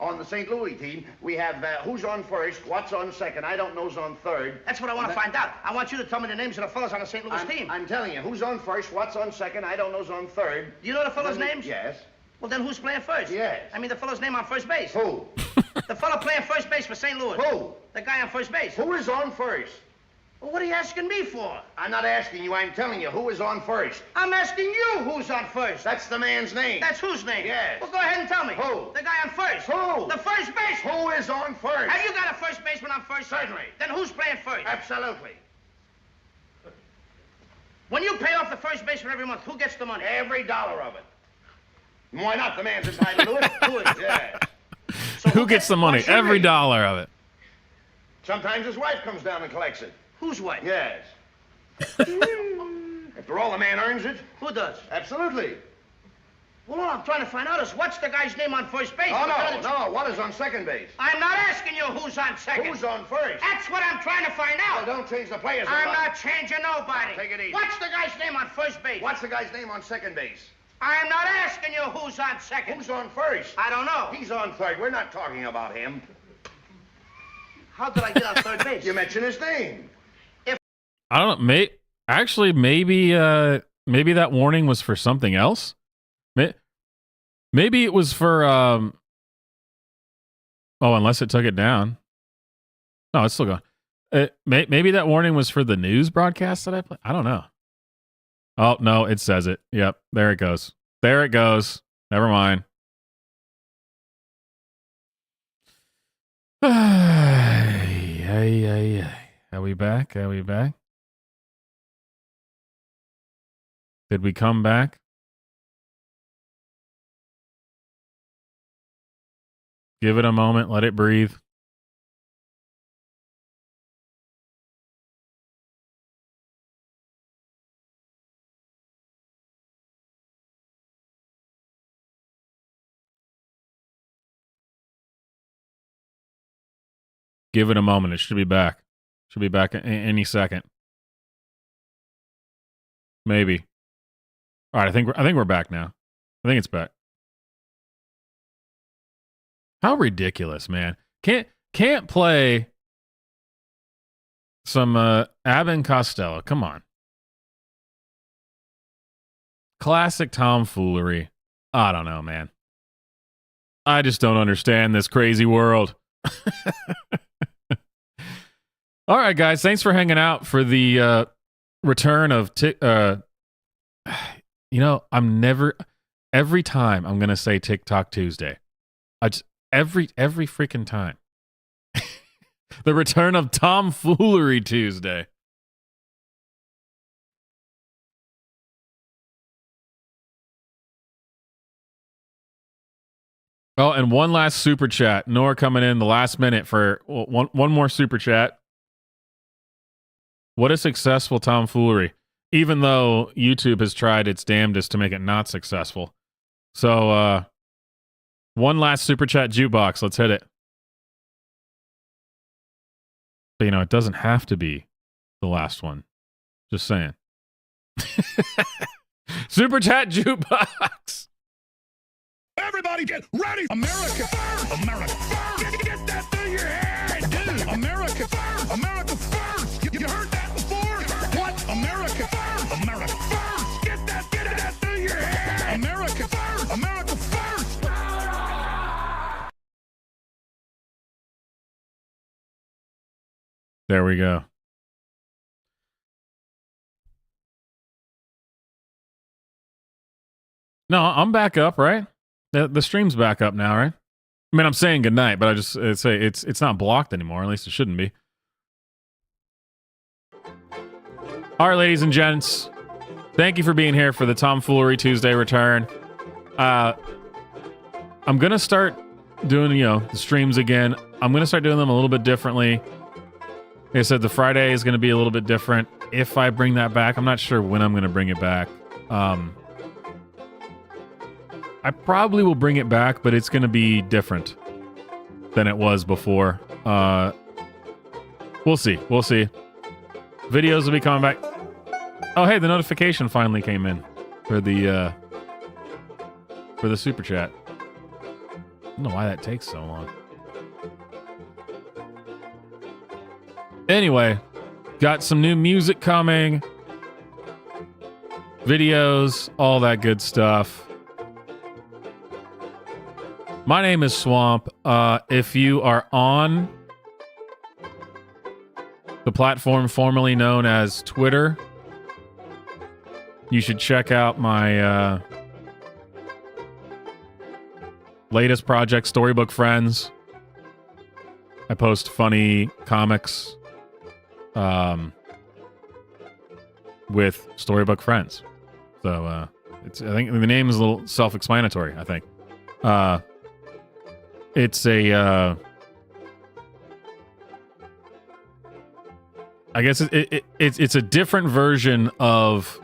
On the St. Louis team, we have who's on first, what's on second, I don't know's on third. That's what I want to find out. I want you to tell me the names of the fellas on the St. Louis team. I'm telling you, who's on first, what's on second, I don't know's on third. You know the fellas' names? Yes. Well, then who's playing first? Yes. I mean the fellow's name on first base. Who? The fellow playing first base for St. Louis. Who? The guy on first base. Who is on first? Well, what are you asking me for? I'm not asking you, I'm telling you, who is on first? I'm asking you who's on first. That's the man's name. That's whose name? Yes. Well, go ahead and tell me. Who? The guy on first. Who? The first baseman. Who is on first? Have you got a first baseman on first? Certainly. Then who's playing first? Absolutely. When you pay off the first baseman every month, who gets the money? Every dollar of it. Why not? The man's entitled to it. Who is? Yes. So who gets the money? Every dollar of it. Sometimes his wife comes down and collects it. Whose wife? Yes. After all, the man earns it. Who does? Absolutely. Well, all I'm trying to find out is what's the guy's name on first base? Oh, no. What is on second base? I'm not asking you who's on second. Who's on first? That's what I'm trying to find out. Well, don't change the players. I'm not changing nobody. Take it easy. What's the guy's name on first base? What's the guy's name on second base? I'm not asking you who's on second. Who's on first? I don't know. He's on third. We're not talking about him. How did I get on third base? You mentioned his name. I don't know. Maybe that warning was for something else. Maybe it was for oh, unless it took it down. No, it's still going. Maybe that warning was for the news broadcast that I played. I don't know. Oh no, it says it. Yep, there it goes. There it goes. Never mind. Are we back? Are we back? Did we come back? Give it a moment. Let it breathe. Give it a moment. It should be back. Should be back any second. Maybe. All right, I think we're back now. I think it's back. How ridiculous, man. Can't play some Abbott and Costello. Come on. Classic tomfoolery. I don't know, man. I just don't understand this crazy world. All right, guys. Thanks for hanging out for the return of every time I'm going to say TikTok Tuesday. Every freaking time. The return of Tomfoolery Tuesday. Oh, and one last super chat. Nora coming in the last minute for one more super chat. What is successful tomfoolery? even though YouTube has tried its damnedest to make it not successful. So, one last Super Chat jukebox. Let's hit it. But, you know, it doesn't have to be the last one. Just saying. Super Chat jukebox. Everybody get ready. America first. America first. Get that through your head, dude. America first. America first. You heard that before? What? America first. America first. Get that through your head. America first. America first. There we go. No, I'm back up, right? The stream's back up now, right? I mean, I'm saying goodnight, but I just say it's not blocked anymore. At least it shouldn't be. All right, ladies and gents, thank you for being here for the Tomfoolery Tuesday return. I'm gonna start doing, you know, the streams again. I'm gonna start doing them a little bit differently. Like I said, the Friday is gonna be a little bit different. If I bring that back, I'm not sure when I'm gonna bring it back. I probably will bring it back, but it's going to be different than it was before. We'll see. We'll see. Videos will be coming back. Oh, hey, the notification finally came in for the Super Chat. I don't know why that takes so long. Anyway, got some new music coming. Videos, all that good stuff. My name is Swamp. If you are on the platform formerly known as Twitter, you should check out my latest project, Storybook Friends. I post funny comics with Storybook Friends. So I think the name is a little self-explanatory, I think. It's a I guess it's a different version of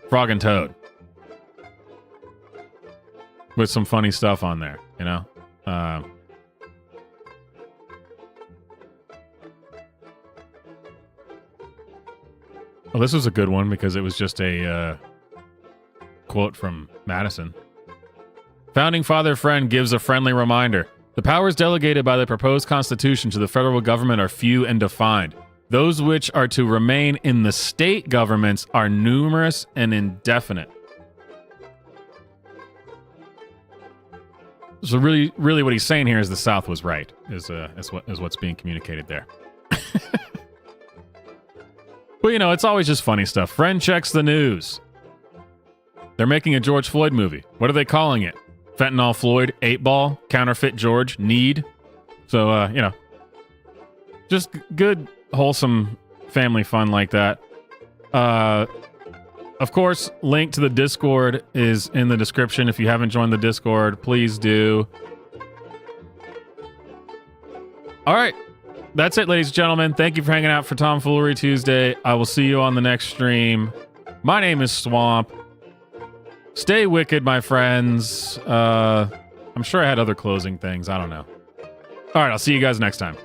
Frog and Toad with some funny stuff on there, you know. Well, this was a good one because it was just a quote from Madison. Founding Father Friend gives a friendly reminder. The powers delegated by the proposed Constitution to the federal government are few and defined. Those which are to remain in the state governments are numerous and indefinite. So really what he's saying here is the South was right, is what's being communicated there. Well, you know, it's always just funny stuff. Friend checks the news. They're making a George Floyd movie. What are they calling it? Fentanyl Floyd, 8 Ball, Counterfeit George, Need. So, you know, just good, wholesome family fun like that. Of course, link to the Discord is in the description. If you haven't joined the Discord, please do. All right. That's it, ladies and gentlemen. Thank you for hanging out for Tomfoolery Tuesday. I will see you on the next stream. My name is Swamp. Stay wicked, my friends. I'm sure I had other closing things. I don't know. All right, I'll see you guys next time.